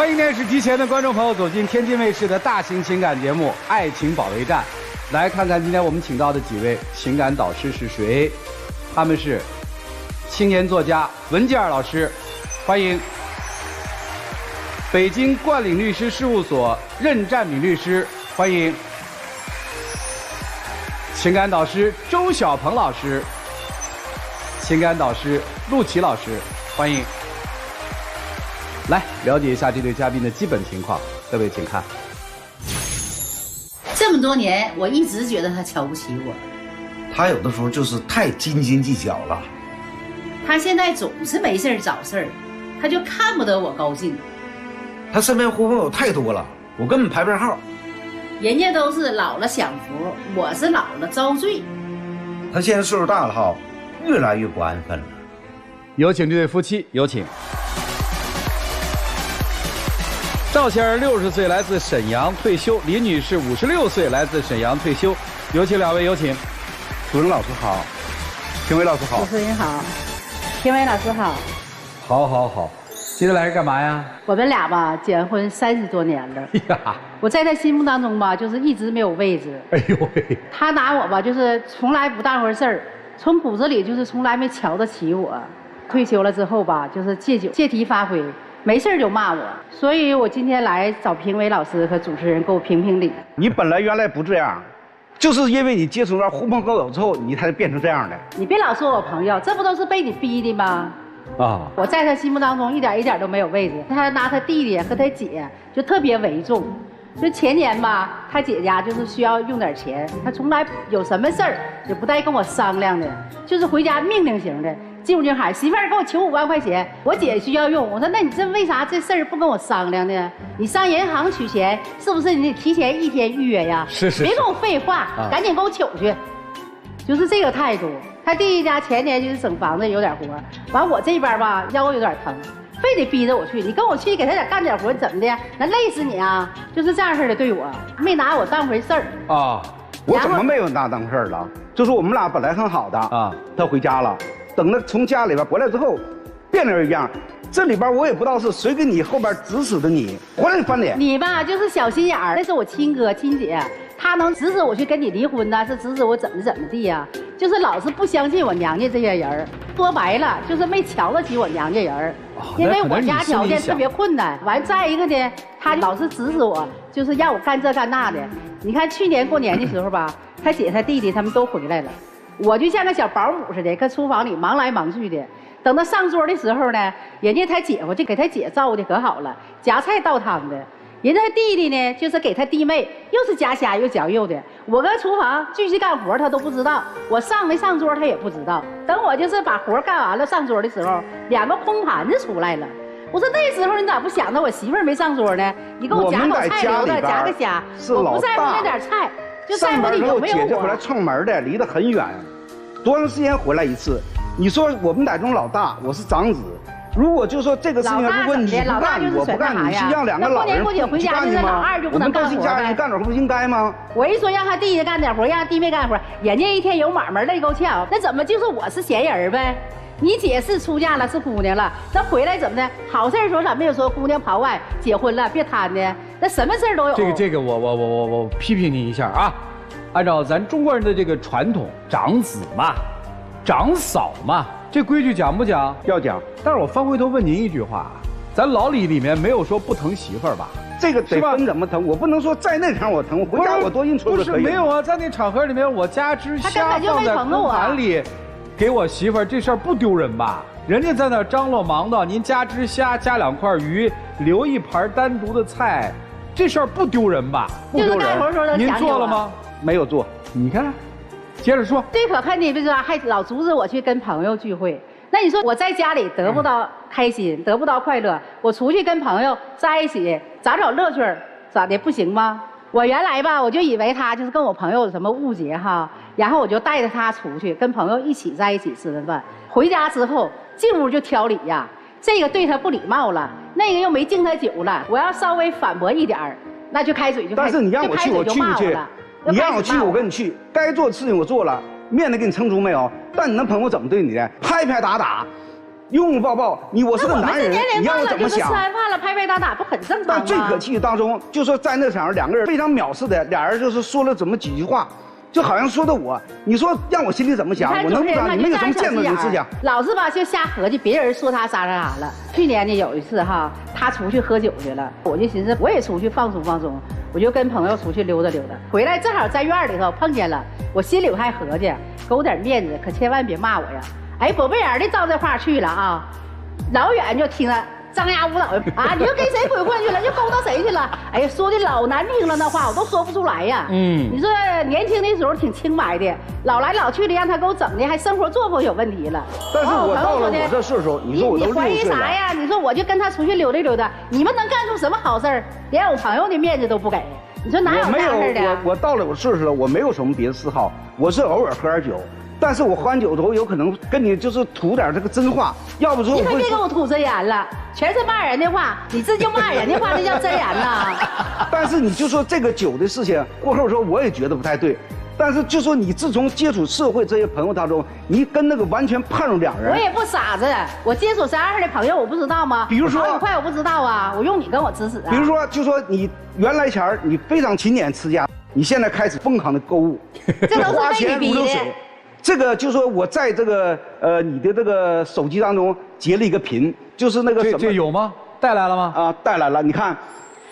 欢迎电视机前的观众朋友走进天津卫视的大型情感节目《爱情保卫战》，来看看今天我们请到的几位情感导师是谁？他们是青年作家文吉尔老师，欢迎；北京冠岭律师事务所任占敏律师，欢迎；情感导师周小鹏老师，情感导师陆琪老师，欢迎。来了解一下这对嘉宾的基本情况，各位请看。这么多年，我一直觉得他瞧不起我。他有的时候就是太斤斤计较了。他现在总是没事找事儿，他就看不得我高兴。他身边狐朋友太多了，我根本排不上号。人家都是老了享福，我是老了遭罪。他现在岁数大了哈，越来越不安分了。有请这对夫妻，有请。赵先生60岁，来自沈阳退休；李女士56岁，来自沈阳退休。有请两位，有请。主持人老师好，评委老师好。主持人好，评委老师好。好，今天来是干嘛呀？我们俩吧，结婚30多年了。呀，我在他心目当中吧，就是一直没有位置。哎呦喂！他拿我吧，就是从来不当回事儿，从骨子里就是从来没瞧得起我。退休了之后吧，就是借酒借题发挥。没事就骂我，所以我今天来找评委老师和主持人给我评评理。你本来原来不这样，就是因为你接触到狐朋狗友之后，你才变成这样的。你别老说我朋友，这不都是被你逼的吗？啊！我在他心目当中一点都没有位置。他拿他弟弟和他姐就特别为重。就前年吧，他姐家就是需要用点钱，他从来有什么事儿也不带跟我商量的，就是回家命令型的。进屋就喊媳妇儿给我求5万块钱，我姐需要用。我说那你这为啥这事儿不跟我商量呢？你上银行取钱是不是你得提前1天预约呀？是，别跟我废话，赶紧给我取去。就是这个态度。他弟弟家前年就是整房子有点活，完我这边吧腰有点疼，非得逼着我去。你跟我去给他点干活怎么的？能累死你啊！就是这样式的对我，没拿我当回事儿啊。我怎么没有拿当事儿了？就是我们俩本来很好的啊，他回家了。等他从家里边回来之后，变了一样。这里边我也不知道是谁给你后边指使的你，回来翻脸。你吧就是小心眼儿，那是我亲哥亲姐，他能指使我去跟你离婚呢，是指使我怎么地呀？就是老是不相信我娘家这些人，说白了就是没瞧得起我娘家人，因为我家条件特别困难。完再一个呢，他老是指使我，就是让我干这干那的。你看去年过年的时候吧，他姐他弟弟他们都回来了。我就像个小保姆似的，搁厨房里忙来忙去的。等到上桌的时候呢，人家他姐夫就给他姐照顾的可好了，夹菜倒汤的。人家弟弟呢，就是给他弟妹又是夹虾又夹肉的。我搁厨房继续干活，他都不知道。我上没上桌，他也不知道。等我就是把活干完了上桌的时候，2个空盘子出来了。我说那时候你咋不想着我媳妇儿没上桌呢？你给我夹口菜留着，夹个虾，我不在乎那点菜。就在乎你有没有我。姐姐回来串门的，离得很远，多长时间回来一次？你说我们俩中老大，我是长子。如果就说这个事情，如果你不干，我不干，你是让2个老人去干的吗？我们都是一家人，干点活不应该吗？我一说让他弟弟干点活，让他弟妹干活，人家一天有买卖累够呛，那怎么就说我是闲人呗？你姐是出嫁了，是姑娘了，那回来怎么的？好事说咋没有说姑娘跑外结婚了，别贪的，那什么事都有。这个我批评你一下啊，按照咱中国人的这个传统，长子嘛，长嫂嘛，这规矩讲不讲？要讲。但是我翻回头问您一句话，咱老李里面没有说不疼媳妇儿吧？这个得分怎么疼，我不能说在那场我疼，回家我多应酬就可以。不是没有啊，在那场合里面我夹只虾放在空盘里。给我媳妇儿这事儿不丢人吧？人家在那张罗忙叨，您夹只虾，夹2块鱼，留一盘单独的菜，这事儿不丢人吧？不丢人。您做了吗？没有做。你看，接着说。最可恨的就是还老阻止我去跟朋友聚会。那你说我在家里得不到开心，得不到快乐，我出去跟朋友在一起找乐趣，咋的不行吗？我原来吧，我就以为他就是跟我朋友有什么误解哈，然后我就带着他出去跟朋友一起在一起吃顿饭。回家之后进屋就挑理呀，这个对他不礼貌了，那个又没敬他酒了。我要稍微反驳一点那就开嘴就开。但是你让我去，我去不去？你让我去，我跟你去。该做的事情我做了，面子给你撑足没有？但你那朋友怎么对你的？拍拍打打，拥拥抱抱，我是个男人，你让我怎么想？吃完饭了，拍拍打打，不很正常吗？但最可气的当中，就说在那场上两个人非常藐视的，俩人就是说了怎么几句话，就好像说的我，你说让我心里怎么想？我能不能？你没有什么见识性思想，老是吧就瞎合计，别人说他啥了。去年呢有一次哈，他出去喝酒去了，我就寻思我也出去放松放松，我就跟朋友出去溜达溜达，回来正好在院里头碰见了，我心里还合计，给我点面子，可千万别骂我呀。哎，宝贝眼的照这话去了啊，老远就听着张牙舞爪啊，你又跟谁鬼混去了？又勾搭谁去了？哎呀，说的老难听了，那话我都说不出来呀。你说年轻的时候挺清白的，老来老去的让他给我整的，还生活作风有问题了。但是我到了我这岁数，你说我都60岁了。你怀疑啥呀？你说我就跟他出去溜达溜达，你们能干出什么好事儿？连我朋友的面子都不给。你说哪有这样事的？我到了我岁数了，我没有什么别的嗜好，我是偶尔喝点酒。但是我喝完酒之后，有可能跟你就是吐点这个真话，要不说你可别给我吐真言了，全是骂人的话，你这就骂人的话，这叫真言呐。但是你就说这个酒的事情过后说，我也觉得不太对。但是就说你自从接触社会这些朋友当中，你跟那个完全判若两人。我也不傻子，我接触啥样的朋友我不知道吗？比如说，好快我不知道啊，我用你跟我指使啊。比如说，就说你原来前你非常勤俭持家，你现在开始疯狂的购物，这都是花钱如流水。这个就说我在这个你的这个手机当中截了一个屏，就是那个什么这有吗？带来了吗？啊，带来了，你看，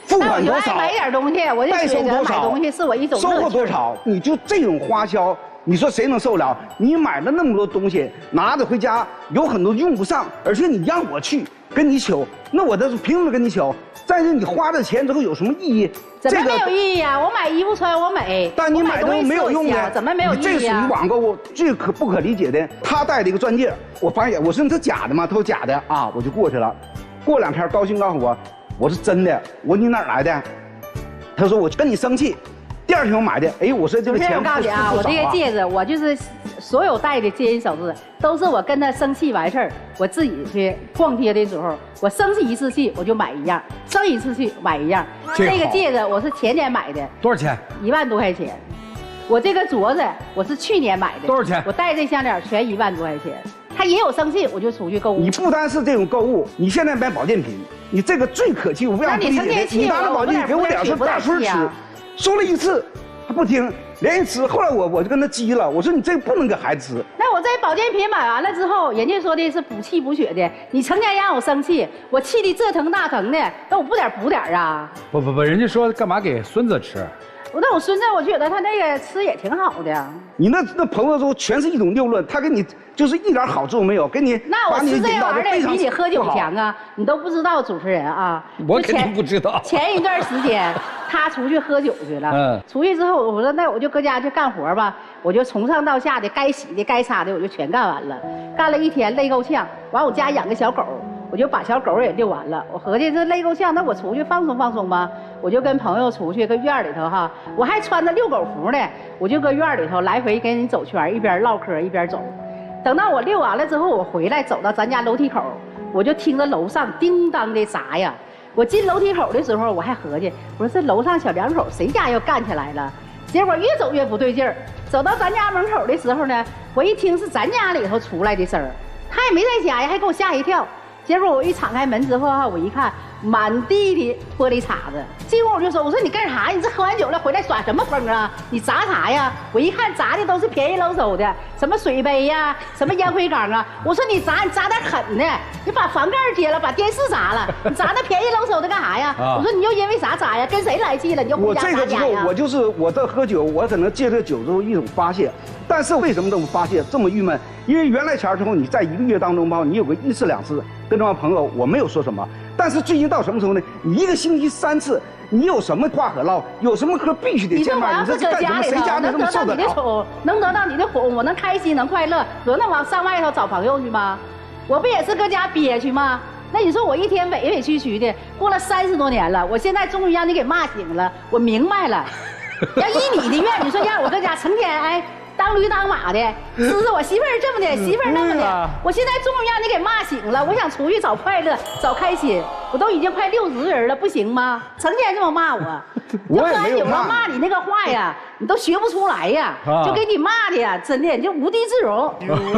付款多少，买点东西，我就觉得买东西是我一种收获多少，你就这种花销，你说谁能受了？你买了那么多东西，拿着回家有很多用不上，而且你让我去跟你求，那我这是凭什么跟你求？再者，你花这钱之后有什么意义？怎么没有意义呀？我买衣服穿我美，但你买东西没有用的，怎么没有意义呀？这属于网购最不可理解的。他戴了一个钻戒，我发现我说这假的吗？他说假的啊，我就过去了。过2天高兴告诉我是真的。我说你哪来的？他说我跟你生气。第2天我买的，哎，我说这个钱我告诉你啊，我这个戒指，我就是所有戴的金银首饰，都是我跟他生气完事儿，我自己去逛街的时候，我生气一次气我就买一样，生一次气买一样。这个戒指我是前年买的，多少钱？1万多块钱。我这个镯子我是去年买的，多少钱？我戴这项链全1万多块钱。他也有生气，我就出去购物。你不单是这种购物，你现在买保健品，你这个最可气，我非常不理解。你拿着保健品给我2岁大孙吃。说了1次，他不听，连夜吃。后来我就跟他急了，我说你这个不能给孩子吃。那我这保健品买完了之后，人家说的是补气补血的，你成天让我生气，我气的这疼那疼的，那我补点啊。不，人家说干嘛给孙子吃？那我孙子，我觉得他那个吃也挺好的。你那朋友说全是一种谬论，他给你就是一点好处没有，给你那我吃这玩意儿比你喝酒强啊！你都不知道，主持人啊，我肯定不知道。前一段时间他出去喝酒去了，出去之后我说那我就搁家去干活吧，我就从上到下的该洗的该擦的我就全干完了，干了1天累够呛。完我家养个小狗。我就把小狗也遛完了，我合计这累够呛，那我出去放松放松吧。我就跟朋友出去，搁院里头哈，我还穿着遛狗服呢，我就搁院里头来回跟人走圈，一边唠嗑一边走。等到我遛完了之后，我回来走到咱家楼梯口，我就听着楼上叮当的砸呀。我进楼梯口的时候，我还合计，我说这楼上小两口谁家又干起来了？结果越走越不对劲儿，走到咱家门口的时候呢，我一听是咱家里头出来的声儿，他也没在家呀，还给我吓一跳。结果我一敞开门之后哈，我一看满地的玻璃碴子，进屋我就说：“我说你干啥？你这喝完酒了回来耍什么疯啊？你砸啥呀？”我一看砸的都是便宜搂手的，什么水杯呀，什么烟灰缸啊。我说你砸点狠的，你把房盖揭了，把电视砸了，你砸那便宜搂手的干啥呀？我说你又因为啥砸呀？跟谁来气了？你就回家砸家呀？我这喝酒，我可能借这个酒之后一种发泄。但是为什么这么发泄这么郁闷？因为原来前之后你在1个月当中吧，你有个1次2次跟这帮朋友，我没有说什么。但是最近到什么时候呢？你1个星期3次，你有什么话可唠？有什么嗑必须得见面。你说干什么？谁家能这么受得了？能得到你的哄，我能开心能快乐，可能往上外头找朋友去吗？我不也是搁家憋屈吗？那你说我一天委委屈屈的，过了30多年了，我现在终于让你给骂醒了，我明白了。要依你的愿，你说让我搁家成天当驴当马的，支着我媳妇儿这么的，媳妇儿那么的。我现在终于让你给骂醒了，我想出去找快乐，找开心。我都已经快60人了，不行吗？成天这么骂我，我也没有骂你那个话呀，你都学不出来呀，就给你骂的呀，真的就无地自容。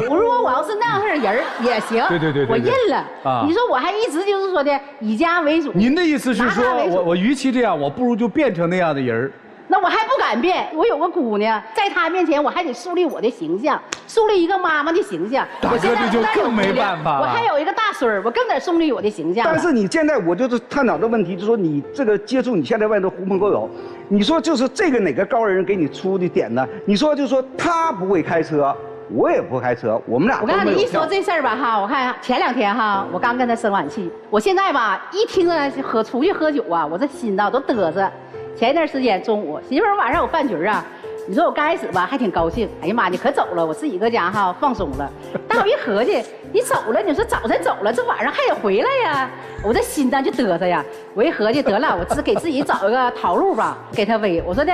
如果我要是那样式的人也行，对，我认了。你说我还一直就是说的以家为主。您的意思是说我与其这样，我不如就变成那样的人。那我还不敢变，我有个姑娘，在她面前我还得树立我的形象，树立一个妈妈的形象。大哥这就更没办法了。我还有一个大孙儿，我更得树立我的形象。但是你现在我就是探讨的问题，就是说你这个接触你现在外头狐朋狗友，你说就是这个哪个高人给你出的点呢？你说就是说他不会开车，我也不会开车，我们俩都没有票。我告诉你一说这事儿吧哈，我看前2天哈，我刚跟他生完气，我现在吧一听着出去喝酒啊，我这心呐都嘚瑟。前一段时间中午，媳妇儿晚上有饭局啊，你说我刚开始吧还挺高兴，哎呀妈，你可走了，我自己搁家哈放松了。但我一合计，你走了，你说早晨走了，这晚上还得回来呀，我这心呢就嘚瑟呀。我一合计得了，我只给自己找一个逃路吧，给他威。我说的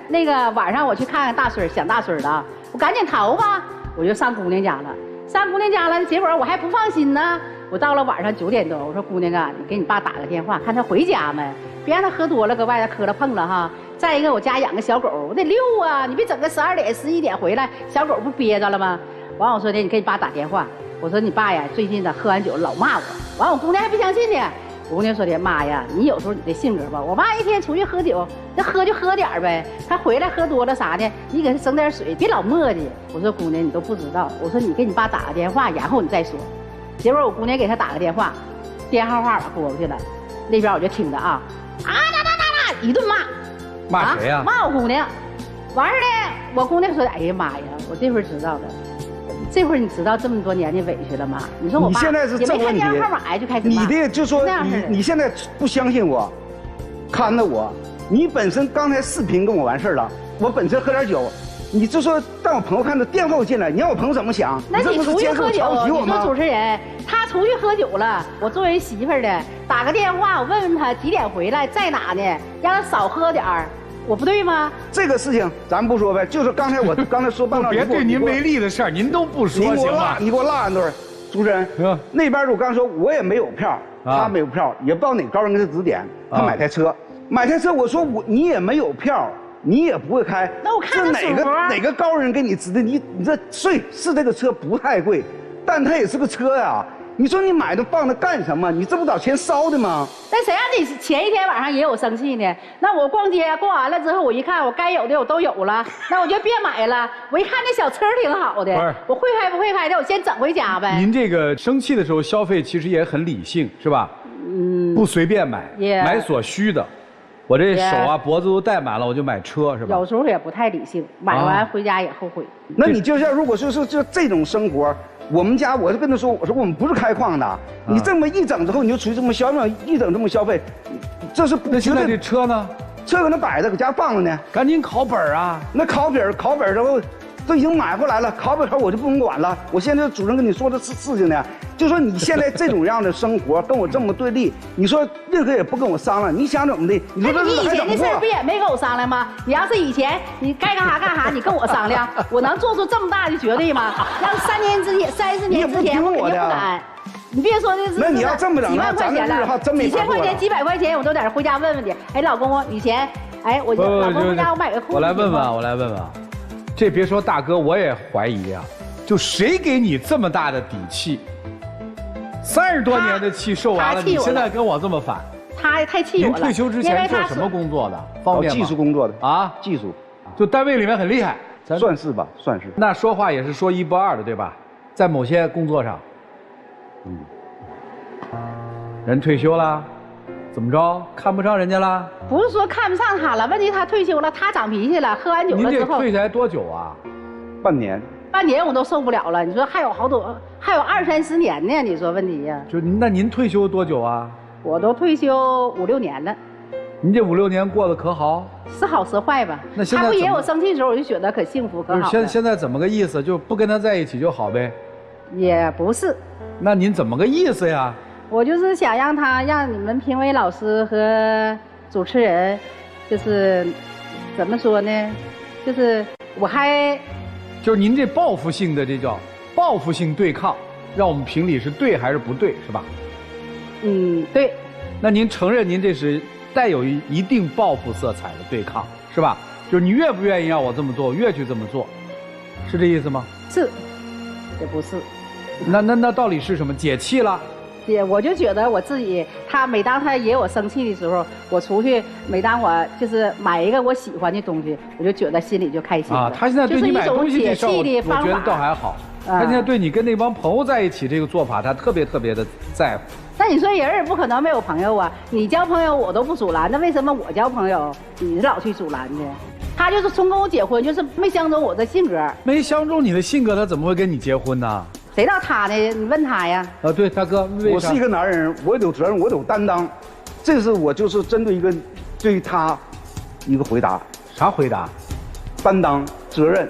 那个晚上我去看看大孙儿，想大孙儿了，我赶紧逃吧，我就上姑娘家了。上姑娘家了，结果我还不放心呢。我到了晚上9点多，我说姑娘啊，你给你爸打个电话，看他回家没，别让他喝多了搁外头磕了碰了哈。再一个，我家养个小狗，我得遛啊，你别整个12点11点回来，小狗不憋着了吗？完我说的，你给你爸打电话，我说你爸呀，最近呢喝完酒老骂我。完我姑娘还不相信呢，我姑娘说的，妈呀，你有时候你的性格吧，我爸一天出去喝酒，那喝就喝点呗，他回来喝多了啥的，你给他整点水，别老磨叽。我说姑娘你都不知道，我说你给你爸打个电话，然后你再说。结果我姑娘给他打个电话，电话我拨过去了，那边我就听着啊一顿骂，骂谁呀？骂我姑娘。完事儿呢，我姑娘说，哎呀妈呀，我这会儿知道了，这会儿你知道这么多年的委屈了吗？你说我爸你现在是这个问题，也没看电话号码就开始骂。你的就说你现在不相信我，看着我，你本身刚才视频跟我完事儿了，我本身喝点酒。你就说让我朋友看到电话我进来，你让我朋友怎么想？那你出去喝酒，你说主持人，他出去喝酒了，我作为媳妇儿的打个电话，我问问他几点回来，在哪呢？让他少喝点儿，我不对吗？这个事情咱不说呗，就是刚才我刚才说半道，别对您没利的事儿您都不说行吗？你给我拉安顿，主持人，那边我刚说我也没有票，他没有票，也不知道哪高人给他指点，他买台车，我说你也没有票。你也不会开，那我看哪个高人给你指的？你这是这个车不太贵，但它也是个车呀。你说你买的放着干什么？你这不找钱烧的吗？那谁让你前一天晚上也有生气呢？那我逛街逛完了之后，我一看我该有的我都有了，那我就别买了。我一看那小车挺好的，我会开不会开的，我先整回家呗。您这个生气的时候消费其实也很理性，是吧？不随便买，买所需的。我这手啊脖子都戴满了，我就买车是吧？有时候也不太理性，买完回家也后悔。那你就像如果说是就这种生活，我们家我就跟他说，我说我们不是开矿的，你这么一整之后你就出去这么消费，一整这么消费，这是那现在这车呢？车搁那摆着，搁家放着呢。赶紧考本啊！那考本然后都已经买回来了，考本我就不能管了。我现在主任跟你说的事情呢，就说你现在这种样的生活跟我这么对立，你说任何也不跟我商量，你想怎么的？你说这你以前的事儿不也没跟我商量吗？你要是以前你该干啥干啥，你跟我商量，我能做出这么大的决定吗？要是30年之前我肯定不敢。你别说这是，那你要这么整，几万块钱了，几千块钱、几百块钱，我都在这回家问问去。哎，老公，以前，哎，我老公回家我买个裤子。我来问问。这别说大哥，我也怀疑啊，就谁给你这么大的底气？30多年的气受完了，你现在跟我这么反？他太气我了。您退休之前做什么工作的？方便吗？技术工作的啊，技术，就单位里面很厉害，算是吧，算是。那说话也是说一不二的，对吧？在某些工作上，人退休了。怎么着？看不上人家了？不是说看不上他了，问题他退休了，他长脾气了，喝完酒了之后。您这退下来多久啊？半年。半年我都受不了了。你说还有还有20、30年呢？你说问题呀？就那您退休多久啊？我都退休5、6年了。您这5、6年过得可好？是好是坏吧？那现在他不也有生气的时候，我就觉得可幸福可好。现在怎么个意思？就不跟他在一起就好呗？也不是。那您怎么个意思呀？我就是想让你们评委老师和主持人，就是怎么说呢？就是我还就是您这报复性的，这叫报复性对抗，让我们评理是对还是不对，是吧？对。那您承认您这是带有一定报复色彩的对抗，是吧？就是你越不愿意让我这么做，我越去这么做，是这意思吗？是，也不是。那到底是什么？解气了？我就觉得我自己，每当他惹我生气的时候，我出去，每当我就是买一个我喜欢的东西，我就觉得心里就开心了。啊，他现在对你买东西这事儿，我觉得倒还好。他现在对你跟那帮朋友在一起这个做法，他特别的在乎。那你说人不可能没有朋友啊？你交朋友我都不阻拦，那为什么我交朋友你老去阻拦呢？他就是从跟我结婚，就是没相中我的性格。没相中你的性格，他怎么会跟你结婚呢？谁知道他呢？你问他呀。对，大哥，我是一个男人，我有责任，我有担当，这是我就是针对对他一个回答。啥回答？担当、责任。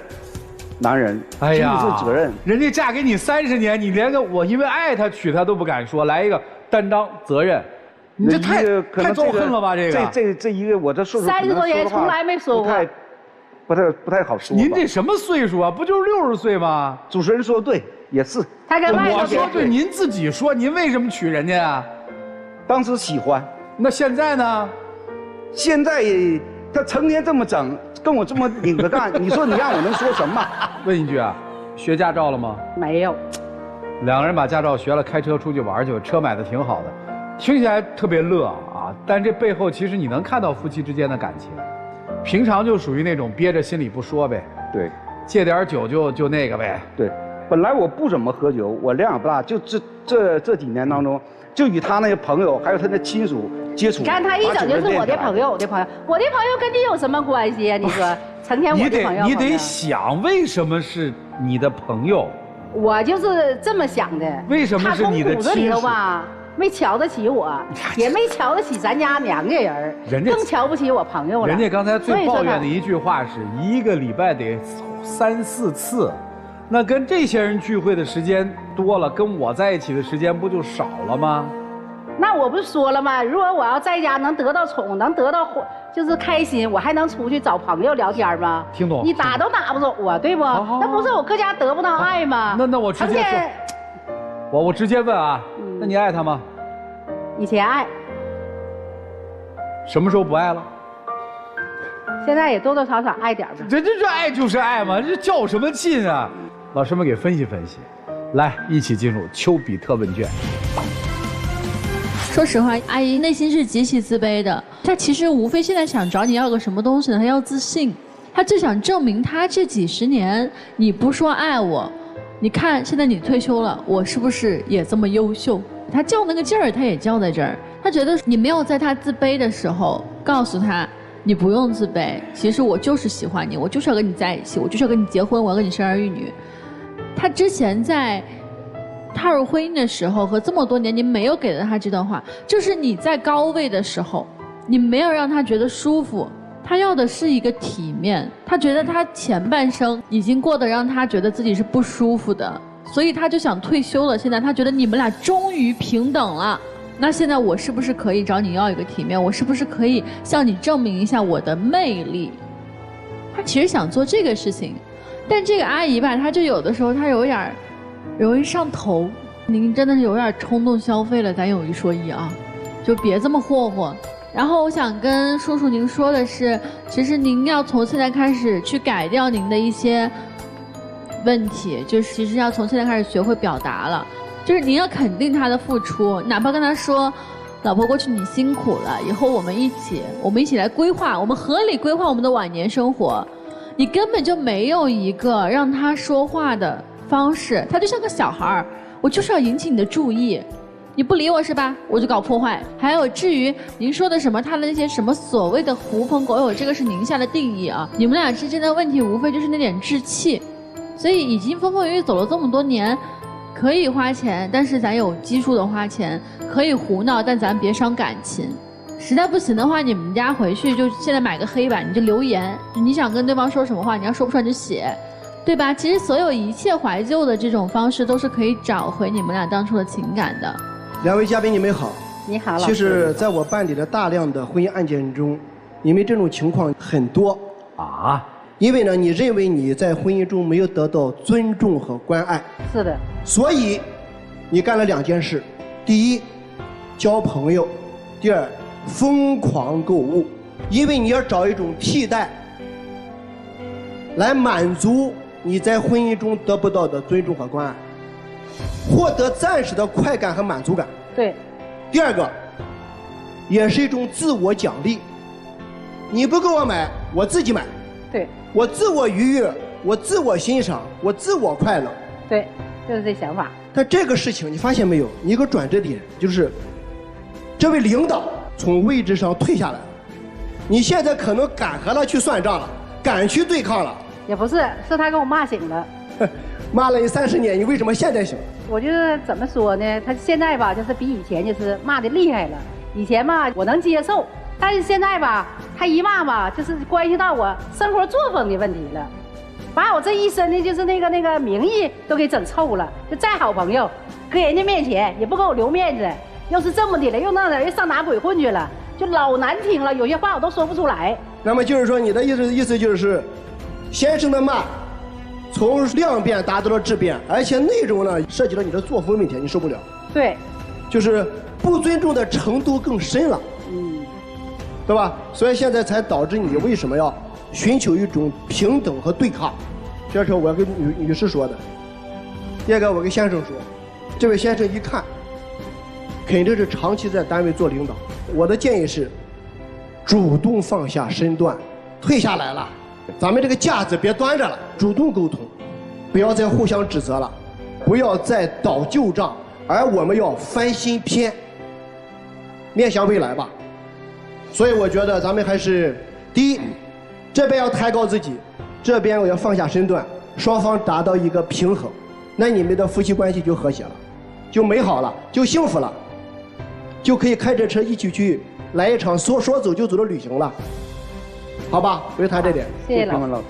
男人，哎呀，是责任。人家嫁给你30年，你连个我因为爱他娶她都不敢说，来一个担当责任，你这太招恨了吧？这一个我这岁数30多年从来没说过，不太好说。您这什么岁数啊？不就是60岁吗？主持人说对，也是。他跟外我说对，您自己说，您为什么娶人家啊？当时喜欢。那现在呢？现在他成天这么整。跟我这么拧着干，你说你让我能说什么？问一句啊，学驾照了吗？没有。2个人把驾照学了，开车出去玩去，车买的挺好的，听起来特别乐啊。但这背后其实你能看到夫妻之间的感情，平常就属于那种憋着心里不说呗。对，借点酒就那个呗。对，本来我不怎么喝酒，我量也不大，就这几年当中，就与他那些朋友还有他的亲属。接触，你看他一整就是我的朋友，我的朋友跟你有什么关系啊？你说成天我的朋友，你得想为什么是你的朋友？我就是这么想的。为什么是你的亲属？他从骨子里头吧，没瞧得起我，也没瞧得起咱家娘家人，更瞧不起我朋友了。人家刚才最抱怨的一句话是1个礼拜得3、4次，那跟这些人聚会的时间多了，跟我在一起的时间不就少了吗？那我不是说了吗？如果我要在家能得到宠，能得到就是开心，我还能出去找朋友聊天吗？听懂？你打都打不走我，对不？那不是我搁家得不到爱吗？那我直接说，我直接问啊，那你爱他吗？以前爱。什么时候不爱了？现在也多多少少爱点吧。这爱就是爱嘛，这较什么劲啊？老师们给分析分析，来一起进入丘比特问卷。说实话，阿姨内心是极其自卑的。她其实无非现在想找你要个什么东西呢？她要自信，她就想证明她这几10年你不说爱我，你看现在你退休了，我是不是也这么优秀？她较那个劲儿，她也较在这儿。她觉得你没有在她自卑的时候告诉她，你不用自卑，其实我就是喜欢你，我就是要跟你在一起，我就是要跟你结婚，我要跟你生儿育女。她之前在踏入婚姻的时候和这么多年，你没有给了他这段话，就是你在高位的时候，你没有让他觉得舒服。他要的是一个体面，他觉得他前半生已经过得让他觉得自己是不舒服的，所以他就想退休了。现在他觉得你们俩终于平等了，那现在我是不是可以找你要一个体面？我是不是可以向你证明一下我的魅力？他其实想做这个事情，但这个阿姨吧，她就有的时候她有点容易上头，您真的是有点冲动消费了，咱有一说一啊，就别这么霍霍。然后我想跟叔叔您说的是，其实您要从现在开始去改掉您的一些问题，就是其实要从现在开始学会表达了，就是您要肯定他的付出，哪怕跟他说，老婆过去你辛苦了，以后我们一起来规划，我们合理规划我们的晚年生活。你根本就没有一个让他说话的方式，他就像个小孩儿，我就是要引起你的注意，你不理我是吧？我就搞破坏。还有至于您说的什么，他的那些什么所谓的狐朋狗友，这个是您下的定义啊。你们俩之间的问题无非就是那点志气，所以已经风风雨雨走了这么多年，可以花钱，但是咱有基数的花钱，可以胡闹，但咱别伤感情。实在不行的话，你们家回去就现在买个黑板，你就留言，你想跟对方说什么话，你要说不出来就写，对吧？其实所有一切怀旧的这种方式，都是可以找回你们俩当初的情感的。两位嘉宾，你们好。你好，老师。其实，在我办理的大量的婚姻案件中，因为这种情况很多。啊？因为呢，你认为你在婚姻中没有得到尊重和关爱。是的。所以，你干了2件事：第一，交朋友；第二，疯狂购物。因为你要找一种替代，来满足你在婚姻中得不到的尊重和关爱，获得暂时的快感和满足感。对。第二个，也是一种自我奖励。你不给我买，我自己买。对。我自我愉悦，我自我欣赏，我自我快乐。对，就是这想法。但这个事情你发现没有？一个转折点就是，这位领导从位置上退下来了。你现在可能敢和他去算账了，敢去对抗了。也不是，是他给我骂醒了。骂了你30年，你为什么现在醒？我觉得怎么说呢？他现在吧，就是比以前就是骂的厉害了。以前吧，我能接受，但是现在吧，他一骂吧，就是关系到我生活作风的问题了，把我这一身的就是那个名义都给整臭了。就再好朋友，搁人家面前也不给我留面子，要是这么的了，又让人上哪鬼混去了，就老难听了，有些话我都说不出来。那么就是说，你的意思就是，先生的骂，从量变达到了质变，而且内容呢涉及到你的作风问题，你受不了。对，就是不尊重的程度更深了，对吧？所以现在才导致你为什么要寻求一种平等和对抗。这是我跟女士说的。第二个，我跟先生说，这位先生一看，肯定是长期在单位做领导。我的建议是，主动放下身段，退下来了。咱们这个架子别端着了，主动沟通，不要再互相指责了，不要再倒旧账，而我们要翻新篇，面向未来吧。所以我觉得咱们还是第一，这边要抬高自己，这边我要放下身段，双方达到一个平衡，那你们的夫妻关系就和谐了，就美好了，就幸福了，就可以开着车一起去来一场说走就走的旅行了。好吧，我就谈这点。谢谢老师，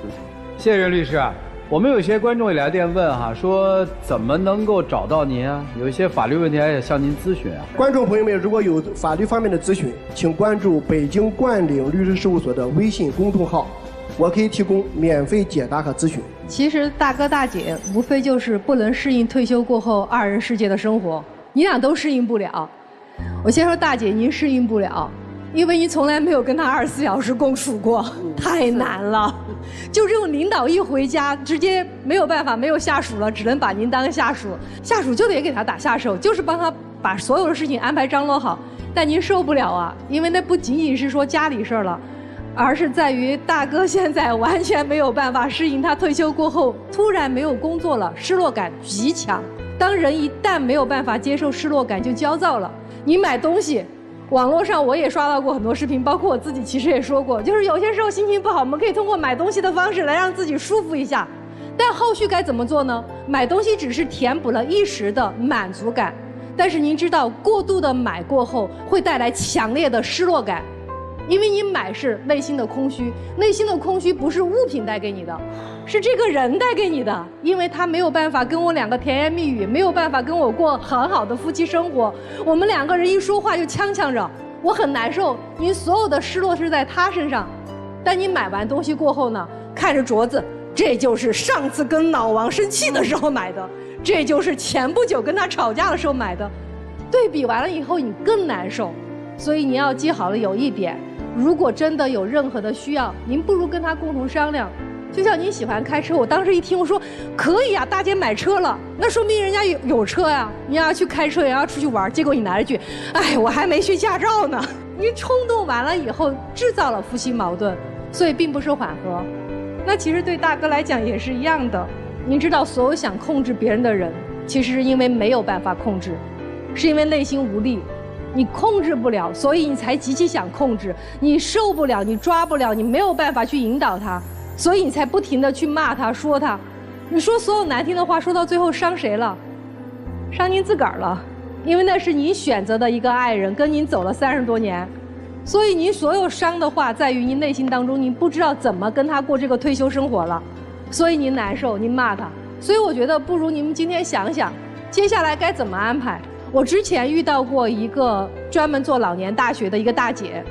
谢谢任律师。我们有些观众也来电问哈，说怎么能够找到您啊？有一些法律问题还想向您咨询啊。观众朋友们，如果有法律方面的咨询，请关注北京冠岭律师事务所的微信公众号，我可以提供免费解答和咨询。其实大哥大姐无非就是不能适应退休过后2人世界的生活，你俩都适应不了。我先说大姐，您适应不了。因为你从来没有跟他24小时共处过，太难了。就这种领导一回家，直接没有办法，没有下属了，只能把您当下属，下属就得给他打下手，就是帮他把所有的事情安排张罗好。但您受不了啊，因为那不仅仅是说家里事儿了，而是在于大哥现在完全没有办法适应他退休过后突然没有工作了，失落感极强。当人一旦没有办法接受失落感，就焦躁了。你买东西。网络上我也刷到过很多视频，包括我自己其实也说过，就是有些时候心情不好，我们可以通过买东西的方式来让自己舒服一下，但后续该怎么做呢？买东西只是填补了一时的满足感，但是您知道过度的买过后会带来强烈的失落感，因为你买是内心的空虚，内心的空虚不是物品带给你的，是这个人带给你的，因为他没有办法跟我2个甜言蜜语，没有办法跟我过很好的夫妻生活，我们2个人一说话就呛着，我很难受。您所有的失落是在他身上，但你买完东西过后呢，看着镯子，这就是上次跟老王生气的时候买的，这就是前不久跟他吵架的时候买的，对比完了以后你更难受。所以你要记好了有一点，如果真的有任何的需要，您不如跟他共同商量。就像您喜欢开车，我当时一听我说可以啊，大姐买车了，那说明人家有车呀，你要去开车也要出去玩，结果你来了句，哎，我还没学驾照呢。您冲动完了以后制造了夫妻矛盾，所以并不是缓和。那其实对大哥来讲也是一样的，您知道所有想控制别人的人，其实是因为没有办法控制，是因为内心无力，你控制不了，所以你才极其想控制，你受不了，你抓不了，你没有办法去引导他，所以你才不停地去骂他说他，你说所有难听的话，说到最后伤谁了？伤您自个儿了，因为那是您选择的一个爱人，跟您走了30多年，所以您所有伤的话在于您内心当中，您不知道怎么跟他过这个退休生活了，所以您难受，您骂他。所以我觉得不如你们今天想想，接下来该怎么安排。我之前遇到过一个专门做老年大学的一个大姐，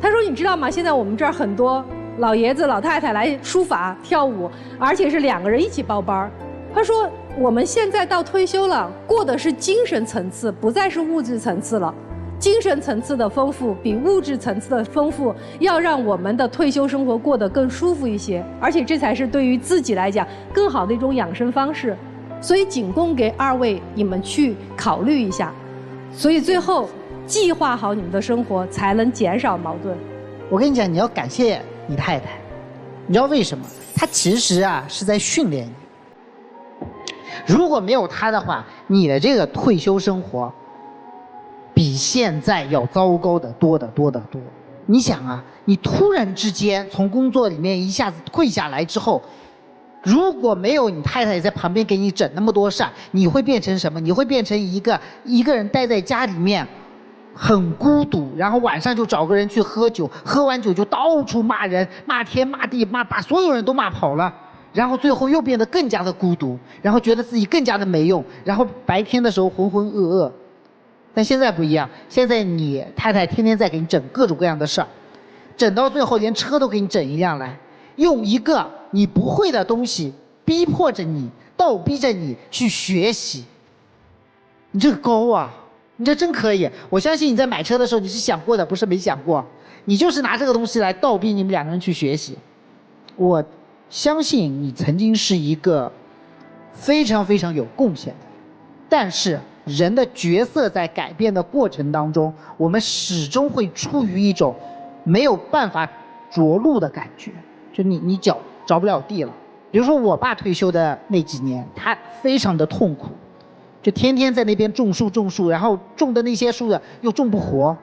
她说你知道吗？现在我们这儿很多老爷子老太太来书法跳舞，而且是2个人一起报班。他说我们现在到退休了，过的是精神层次，不再是物质层次了。精神层次的丰富比物质层次的丰富，要让我们的退休生活过得更舒服一些，而且这才是对于自己来讲更好的一种养生方式。所以仅供给2位你们去考虑一下。所以最后计划好你们的生活，才能减少矛盾。我跟你讲，你要感谢你太太，你知道为什么？她其实啊是在训练你。如果没有她的话，你的这个退休生活比现在要糟糕的多得多得多。你想啊，你突然之间从工作里面一下子退下来之后，如果没有你太太在旁边给你整那么多事儿，你会变成什么？你会变成一个人待在家里面很孤独，然后晚上就找个人去喝酒，喝完酒就到处骂人，骂天骂地，把所有人都骂跑了，然后最后又变得更加的孤独，然后觉得自己更加的没用，然后白天的时候浑浑噩噩。但现在不一样，现在你太太天天在给你整各种各样的事儿，整到最后连车都给你整一辆来，用一个你不会的东西逼迫着你，倒逼着你去学习。你这个高啊，你这真可以。我相信你在买车的时候你是想过的，不是没想过。你就是拿这个东西来倒逼你们2个人去学习。我相信你曾经是一个非常非常有贡献的，但是人的角色在改变的过程当中，我们始终会处于一种没有办法着陆的感觉，就你脚着不了地了。比如说我爸退休的那几年，他非常的痛苦，就天天在那边种树，然后种的那些树又种不活，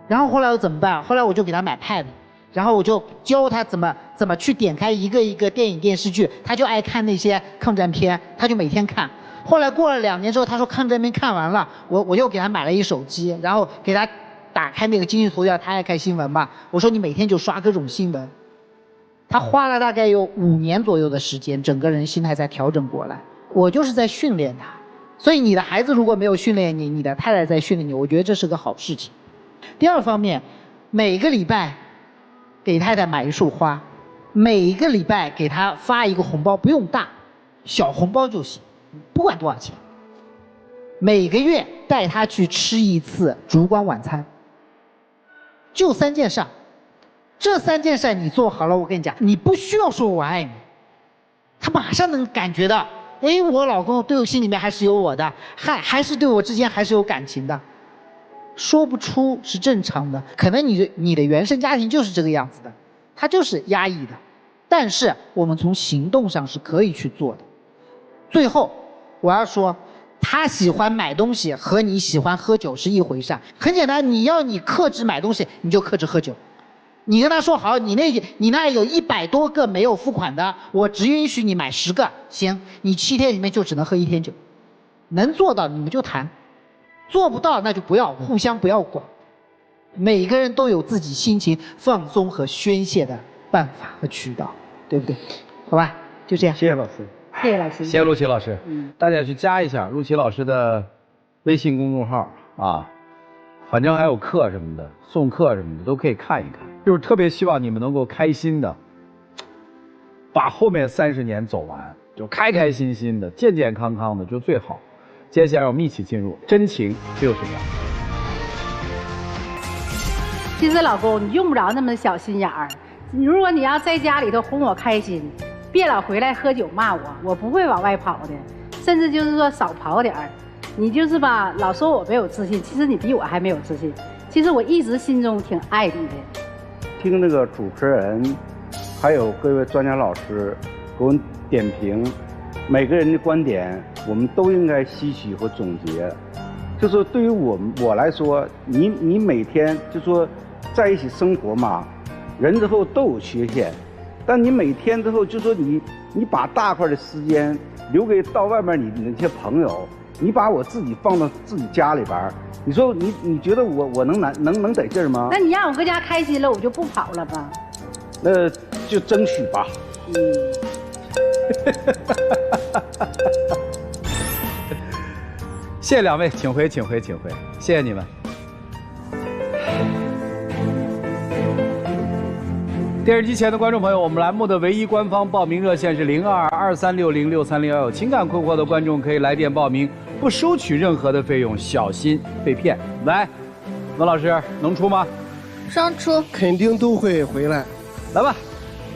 然后后来我怎么办？后来我就给他买 pad， 然后我就教他怎么去点开一个一个电影电视剧，他就爱看那些抗战片，他就每天看。后来过了2年之后，他说抗战片看完了，我又给他买了一手机，然后给他打开那个经济头条，他爱看新闻嘛，我说你每天就刷各种新闻。他花了大概有5年左右的时间，整个人心态才调整过来。我就是在训练他，所以你的孩子如果没有训练你，你的太太在训练你，我觉得这是个好事情。第2方面，每个礼拜给太太买一束花，每个礼拜给她发一个红包，不用大，小红包就行，不管多少钱。每个月带她去吃一次烛光晚餐，就3件事。这3件事你做好了，我跟你讲，你不需要说我爱你，他马上能感觉到，哎，我老公对我心里面还是有我的，还是对我之间还是有感情的。说不出是正常的，可能你的原生家庭就是这个样子的，他就是压抑的，但是我们从行动上是可以去做的。最后我要说，他喜欢买东西和你喜欢喝酒是一回事。很简单，你克制买东西，你就克制喝酒。你跟他说好，你那有100多个没有付款的，我只允许你买10个，行，你7天里面就只能喝1天酒。能做到你们就谈，做不到那就不要，互相不要管。每个人都有自己心情放松和宣泄的办法和渠道，对不对？好吧，就这样。谢谢老师。谢谢老师。谢谢陆琪老师。大家去加一下陆琪老师的微信公众号啊，反正还有课什么的，送课什么的都可以看一看。就是特别希望你们能够开心的把后面30年走完，就开开心心的、健健康康的就最好。接下来我们一起进入真情60秒。其实老公，你用不着那么小心眼儿。如果你要在家里头哄我开心，别老回来喝酒骂我，我不会往外跑的，甚至就是说少跑点儿。你就是吧，老说我没有自信，其实你比我还没有自信。其实我一直心中挺爱你的。听这个主持人，还有各位专家老师给我们点评，每个人的观点，我们都应该吸取和总结。就说对于我来说，你每天就说在一起生活嘛，人之后都有缺陷，但你每天之后就说你把大块的时间留给到外面你那些朋友，你把我自己放到自己家里边，你说你觉得我能得劲儿吗？那你让我搁家开心了，我就不跑了吧？那就争取吧。谢谢2位，请回，谢谢你们。电视机前的观众朋友，我们栏目的唯一官方报名热线是0223606301，情感困惑的观众可以来电报名，不收取任何的费用，小心被骗。来，文老师能出吗？上出，肯定都会回来。来吧，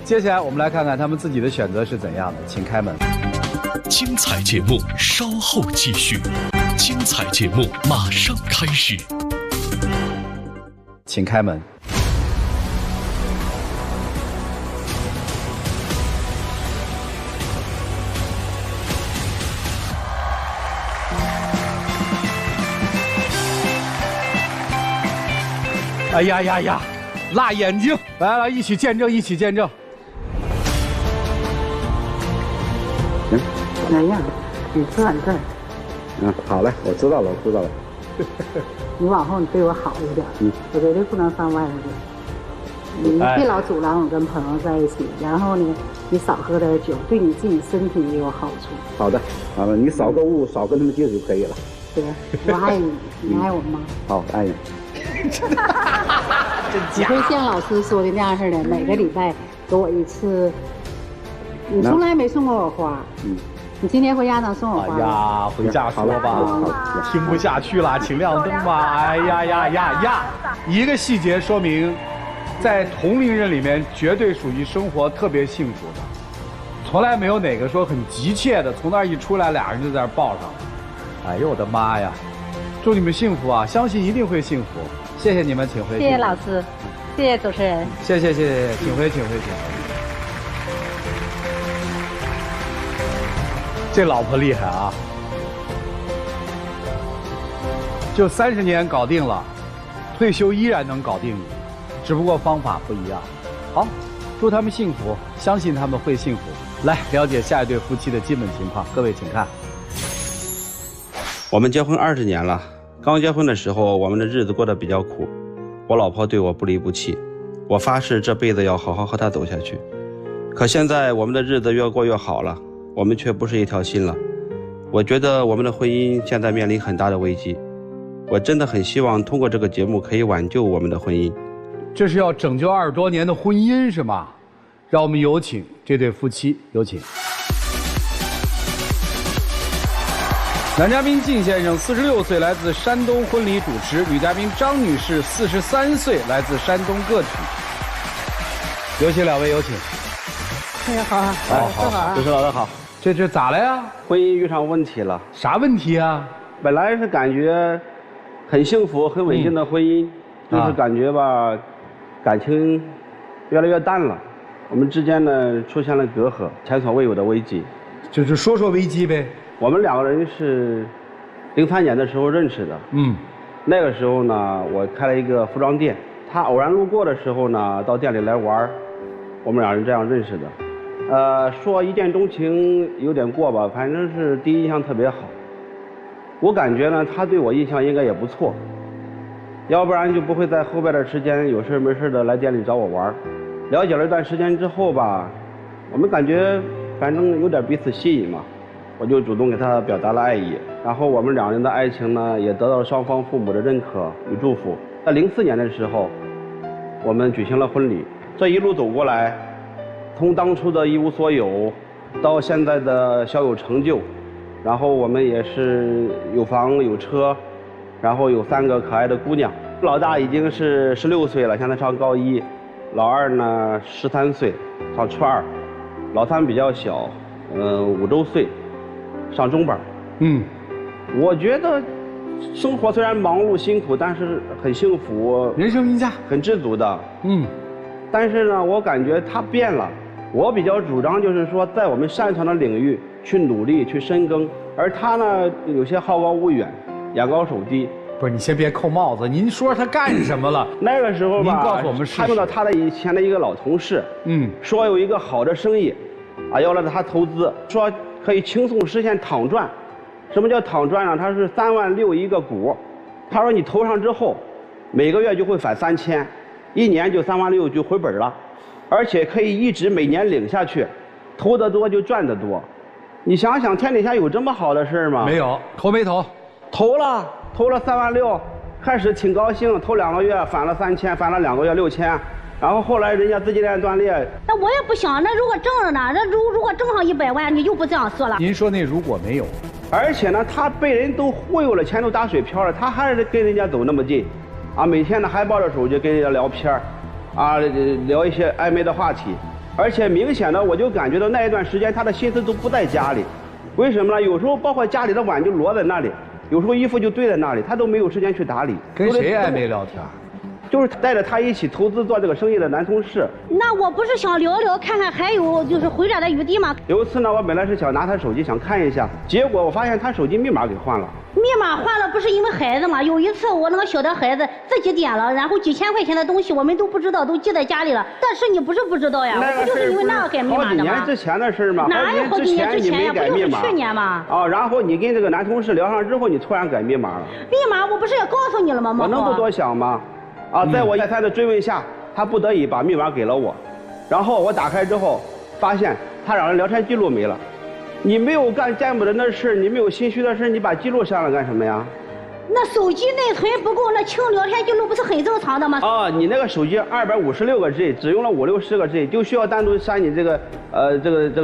接下来我们来看看他们自己的选择是怎样的，请开门。精彩节目稍后继续，精彩节目马上开始，请开门。哎呀呀呀，辣眼睛！来来，一起见证，一起见证。哎呀，你坐你这儿。好嘞，我知道了，我知道了。你往后你对我好一点，我绝对不能上外头去。你别老阻拦我跟朋友在一起，然后呢，你少喝点酒，对你自己身体也有好处。好的，好了，你少购物，少跟他们接触就可以了。对，我爱你，你爱我吗？好，爱你。你会像老师说的那样似的，每个礼拜给我一次。你从来没送过我花，你今天回家能送我花？哎呀，回家说吧，听不下去了，请亮灯吧。哎呀呀呀呀！一个细节说明，在同龄人里面绝对属于生活特别幸福的，从来没有哪个说很急切的从那儿一出来，俩人就在那儿抱上了。哎呦我的妈呀！祝你们幸福啊！相信一定会幸福。谢谢你们，请回。谢谢老师，谢谢主持人。谢谢，请回，请回。这老婆厉害啊！就30年搞定了，退休依然能搞定你，只不过方法不一样。好，祝他们幸福，相信他们会幸福。来了解下一对夫妻的基本情况，各位请看。我们结婚20年了，刚结婚的时候，我们的日子过得比较苦，我老婆对我不离不弃，我发誓这辈子要好好和她走下去。可现在我们的日子越过越好了，我们却不是一条心了。我觉得我们的婚姻现在面临很大的危机，我真的很希望通过这个节目可以挽救我们的婚姻。这是要拯救20多年的婚姻是吗？让我们有请这对夫妻，有请。男嘉宾靳先生46岁，来自山东，婚礼主持；女嘉宾张女士43岁，来自山东个体。有请两位，有请。哎呀，好，好，主持老师好。这咋了呀？婚姻遇上问题了。啥问题啊？本来是感觉很幸福、很稳定的婚姻，就是感觉吧，感情越来越淡了。我们之间呢出现了隔阂，前所未有的危机。就是说危机呗。我们两个人是03年的时候认识的。那个时候呢，我开了一个服装店，他偶然路过的时候呢，到店里来玩，我们两人这样认识的。说一见钟情有点过吧，反正是第一印象特别好。我感觉呢，他对我印象应该也不错，要不然就不会在后边的时间有事没事的来店里找我玩。了解了一段时间之后吧，我们感觉反正有点彼此吸引嘛。我就主动给他表达了爱意，然后我们两人的爱情呢，也得到了双方父母的认可与祝福。在04年的时候，我们举行了婚礼。这一路走过来，从当初的一无所有，到现在的小有成就，然后我们也是有房有车，然后有3个可爱的姑娘。老大已经是16岁了，现在上高1；老二呢13岁，上初2；老3比较小，5周岁。上中班。我觉得生活虽然忙碌辛苦，但是很幸福，人生赢家，很知足的。但是呢，我感觉他变了。我比较主张就是说，在我们擅长的领域去努力去深耕，而他呢，有些好高骛远，眼高手低。不是，你先别扣帽子，您说他干什么了？那个时候吧，您告诉我们是。他用到他的以前的一个老同事，说有一个好的生意，要来他投资，说可以轻松实现躺赚。什么叫躺赚呢？他是3万6一个股，他说你投上之后，每个月就会返3000，一年就3万6就回本了，而且可以一直每年领下去，投得多就赚得多。你想想，天底下有这么好的事吗？没有，投没投？投了3万6，开始挺高兴，头2个月返了3000，返了2个月6000，然后后来人家自己链断裂。那我也不想，那如果挣了呢？那如果挣上100万，你就不这样说了。您说那如果没有，而且呢，他被人都忽悠了，钱都打水漂了，他还是跟人家走那么近，啊，每天呢还抱着手机跟人家聊天啊，聊一些暧昧的话题，而且明显的我就感觉到那一段时间他的心思都不在家里，为什么呢？有时候包括家里的碗就摞在那里，有时候衣服就堆在那里，他都没有时间去打理。跟谁暧昧聊天？就是带着他一起投资做这个生意的男同事。那我不是想聊聊看看还有就是回转的余地吗？有一次呢，我本来是想拿他手机想看一下，结果我发现他手机密码给换了。密码换了不是因为孩子吗？有一次我那个小的孩子自己点了，然后几千块钱的东西我们都不知道，都记在家里了。但是你不是不知道呀，我不就是因为那个改密码的吗？好几年之前的事吗？哪有好几年之前呀？不就是去年吗？啊，然后你跟这个男同事聊上之后，你突然改密码了。密码我不是也告诉你了吗？我能不多想吗？啊，在我再三的追问下，他不得已把密码给了我，然后我打开之后，发现他让人聊天记录没了。你没有干见不得的事，你没有心虚的事，你把记录删了干什么呀？那手机内存不够，那清聊天记录不是很正常的吗？啊，你那个手机256个 G， 只用了50-60个 G， 就需要单独删你这个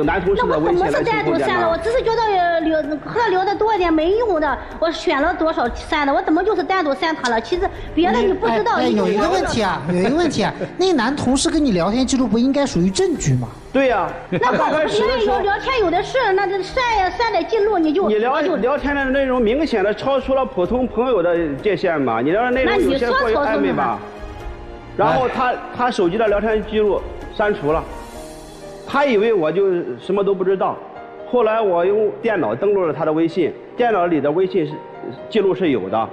男同事的微信来清空电脑。那我怎么是单独删了？我只是觉得和他聊的多一点没用的，我选了多少删的，我怎么就是单独删他了？其实别的你不知道。有一个问题啊，那男同事跟你聊天记录不应该属于证据吗？对呀，那刚开始的时候聊天有的是，那这删的记录你聊天的内容明显的超出了普通朋友的界限嘛，你聊的内容有些过于暧昧吧。然后他手机的聊天记录删除了，他以为我就什么都不知道。后来我用电脑登录了他的微信，电脑里的微信记录是有的。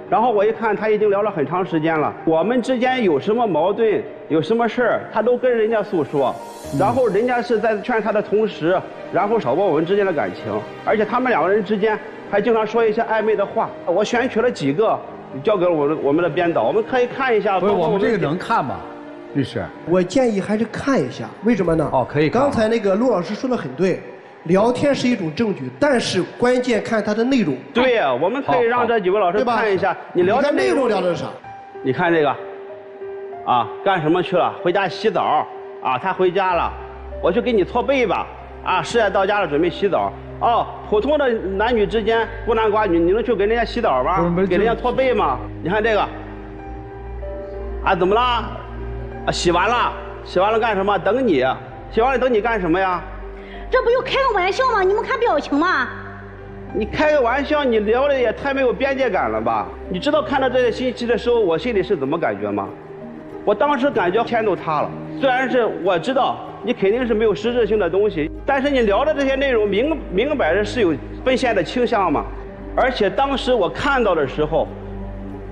然后我一看，他已经聊了很长时间了，我们之间有什么矛盾，有什么事儿，他都跟人家诉说。然后人家是在劝他的同时，然后挑拨我们之间的感情，而且他们2个人之间还经常说一些暧昧的话。我选取了几个，交给了我们的编导，我们可以看一下。不是我们这个能看吗？律师，我建议还是看一下，为什么呢？哦，可以看。刚才那个陆老师说的很对。聊天是一种证据，但是关键看它的内容。对呀，我们可以让这几位老师看一下，你聊的内容聊的是啥？你看这个，啊，干什么去了？回家洗澡啊，他回家了，我去给你搓背吧。啊，事业到家了，准备洗澡。哦，普通的男女之间孤男寡女，你能去给人家洗澡吗？给人家搓背吗？你看这个，啊，怎么了？啊，洗完了干什么？等你，洗完了等你干什么呀？这不就开个玩笑吗？你们看表情吗？你开个玩笑，你聊的也太没有边界感了吧？你知道看到这些信息的时候，我心里是怎么感觉吗？我当时感觉天都塌了。虽然是我知道你肯定是没有实质性的东西，但是你聊的这些内容明摆着是有奔现的倾向嘛。而且当时我看到的时候，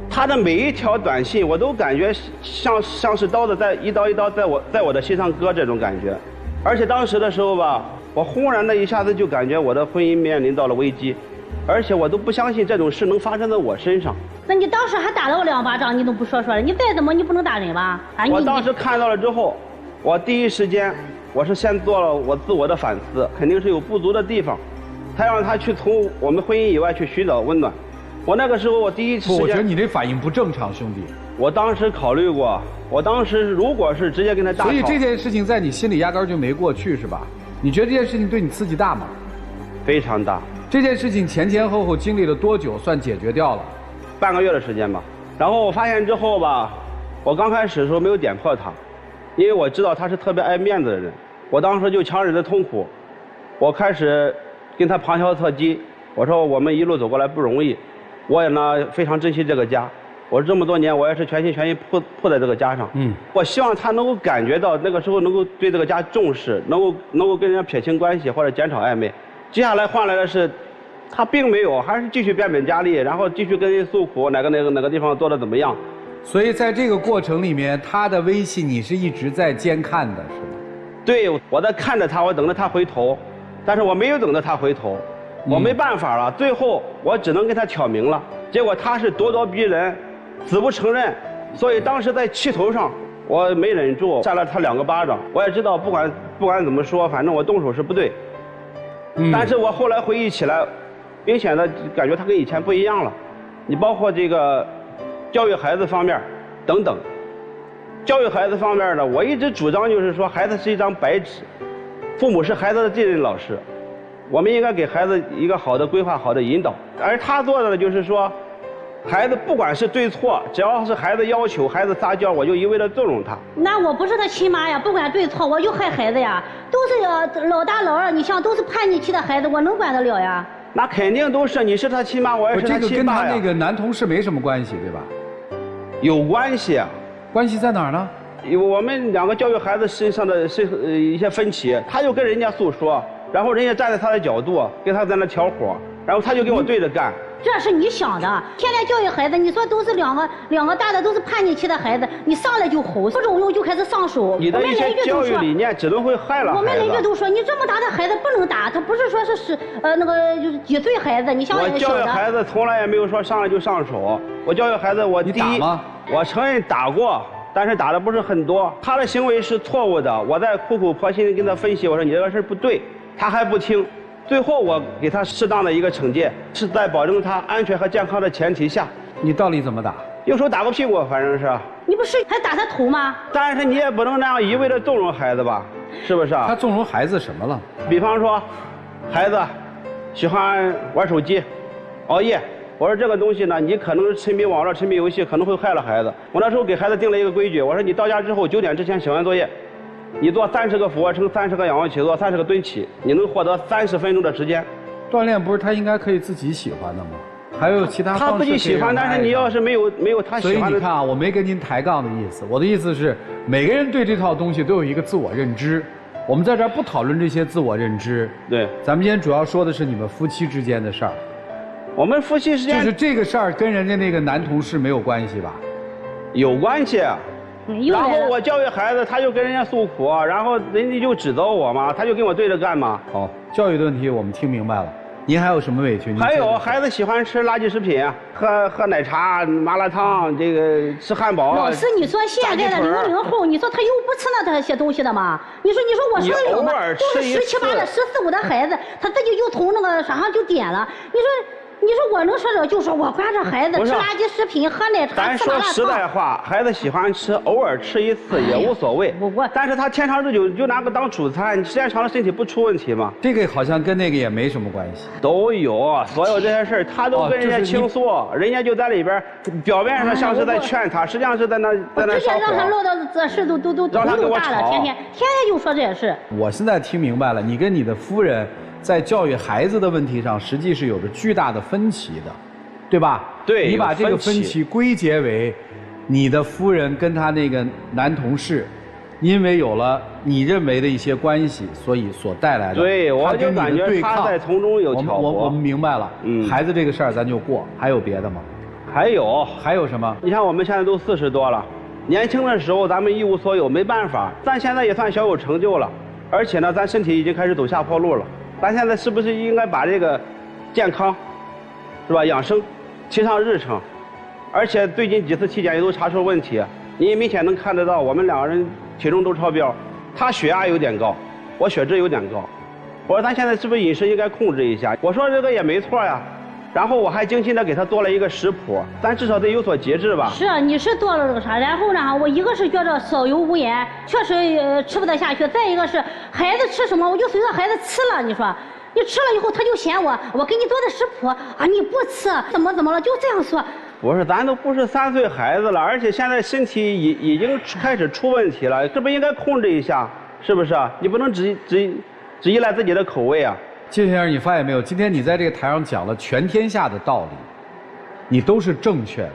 他的每一条短信我都感觉像是刀子在一刀一刀在我的心上割这种感觉。而且当时的时候吧，我轰然的一下子就感觉我的婚姻面临到了危机，而且我都不相信这种事能发生在我身上。那你当时还打了我2巴掌，你都不说了，你再怎么你不能打人吧？我当时看到了之后，我第一时间我是先做了我自我的反思，肯定是有不足的地方，才让他去从我们婚姻以外去寻找温暖。我那个时候我第一时间，我觉得你这反应不正常，兄弟。我当时考虑过，我当时如果是直接跟他大吵，所以这件事情在你心里压根儿就没过去是吧？你觉得这件事情对你刺激大吗？非常大。这件事情前后经历了多久算解决掉了？半个月的时间吧。然后我发现之后吧，我刚开始的时候没有点破他，因为我知道他是特别爱面子的人。我当时就强忍着痛苦，我开始跟他旁敲侧击，我说我们一路走过来不容易，我也呢非常珍惜这个家。我这么多年，我也是全心全意扑在这个家上。我希望他能够感觉到那个时候能够对这个家重视，能够跟人家撇清关系或者减少暧昧。接下来换来的是，他并没有，还是继续变本加厉，然后继续跟人诉苦哪个地方做的怎么样。所以在这个过程里面，他的微信你是一直在监看的，是吗？对，我在看着他，我等着他回头，但是我没有等着他回头，我没办法了，最后我只能跟他挑明了，结果他是咄咄逼人。死不承认，所以当时在气头上，我没忍住，扇了他2个巴掌。我也知道，不管怎么说，反正我动手是不对。但是我后来回忆起来，明显的感觉他跟以前不一样了。你包括这个教育孩子方面，等等。教育孩子方面呢，我一直主张就是说，孩子是一张白纸，父母是孩子的继任老师，我们应该给孩子一个好的规划、好的引导。而他做的呢，就是说，孩子不管是对错，只要是孩子要求、孩子撒娇，我就一味的纵容他。那我不是他亲妈呀，不管对错，我就害孩子呀。都是老大老二，你像都是叛逆期的孩子，我能管得了呀？那肯定都是，你是他亲妈，我也是他亲爸呀。这个跟他那个男同事没什么关系，对吧？有关系啊。关系在哪儿呢？我们两个教育孩子身上的一些分歧，他就跟人家诉说，然后人家站在他的角度，跟他在那挑火，然后他就跟我对着干。这是你想的。天天教育孩子，你说都是两个大的都是叛逆期的孩子，你上来就吼，不中用就开始上手。你的一些教育理念只能会害了孩子。我们邻居都说，你这么大的孩子不能打，他不是说是那个就是几岁孩子，你像我教育孩子从来也没有说上来就上手。我教育孩子，我第一，我承认打过，但是打的不是很多。他的行为是错误的，我在苦苦婆心地跟他分析，我说你这个事不对，他还不听。最后我给他适当的一个惩戒，是在保证他安全和健康的前提下。你到底怎么打？用手打过屁股，反正是。你不是还打他头吗？但是你也不能那样一味的纵容孩子吧，是不是啊？他纵容孩子什么了？比方说，孩子喜欢玩手机、熬夜。我说这个东西呢，你可能是沉迷网络、沉迷游戏，可能会害了孩子。我那时候给孩子定了一个规矩，我说你到家之后9点之前写完作业。你做30个俯卧撑，30个仰卧起坐，30个蹲起，你能获得30分钟的时间。锻炼不是他应该可以自己喜欢的吗？还有其他方式他自己喜欢，但是你要是没有他喜欢的。所以你看啊，我没跟您抬杠的意思，我的意思是每个人对这套东西都有一个自我认知。我们在这儿不讨论这些自我认知。对。咱们今天主要说的是你们夫妻之间的事儿。我们夫妻之间就是这个事儿跟人家那个男同事没有关系吧？有关系。然后我教育孩子，他就跟人家诉苦，然后人家就指责我嘛，他就跟我对着干嘛。好，教育的问题我们听明白了。您还有什么委屈？还有孩子喜欢吃垃圾食品，喝奶茶、麻辣烫，这个吃汉堡。老师，你说现在的00后，你说他又不吃那些东西的吗？你说我说的有吗？都是17、18的、14、15的孩子，他自己就从那个上就点了。你说我能说这，就说我管着孩子吃垃圾食品、喝奶茶、咱说实在话，孩子喜欢吃，偶尔吃一次也无所谓。但是他天长日久就拿个当主餐，你时间长了身体不出问题吗？这个好像跟那个也没什么关系。都有，所有这些事儿他都跟人家倾诉，人家就在里边，表面上像是在劝他，实际上是在那之前让他落到这事都让他给我大了，天天就说这些事。我现在听明白了，你跟你的夫人在教育孩子的问题上，实际是有着巨大的分歧的，对吧？对。你把这个分歧归结为你的夫人跟他那个男同事，因为有了你认为的一些关系，所以所带来的。对，我就感觉他在从中有挑拨。我们明白了。孩子这个事儿咱就过，还有别的吗？还有什么？你看我们现在都40多了，年轻的时候咱们一无所有，没办法。咱现在也算小有成就了，而且呢，咱身体已经开始走下坡路了。咱现在是不是应该把这个健康，是吧，养生提上日程？而且最近几次体检也都查出问题，你也明显能看得到，我们2个人体重都超标，他血压有点高，我血脂有点高。我说咱现在是不是饮食应该控制一下？我说这个也没错呀。然后我还精心的给他做了一个食谱，咱至少得有所节制吧。是啊，你是做了这个啥？然后呢，我一个是觉着少油无盐，确实吃不得下去；再一个是孩子吃什么，我就随着孩子吃了。你说，你吃了以后，他就嫌我给你做的食谱啊，你不吃，怎么了？就这样说。不是，咱都不是3岁孩子了，而且现在身体已经开始出问题了，这不应该控制一下，是不是？你不能只依赖自己的口味啊。金先生，你发现没有？今天你在这个台上讲了全天下的道理，你都是正确的。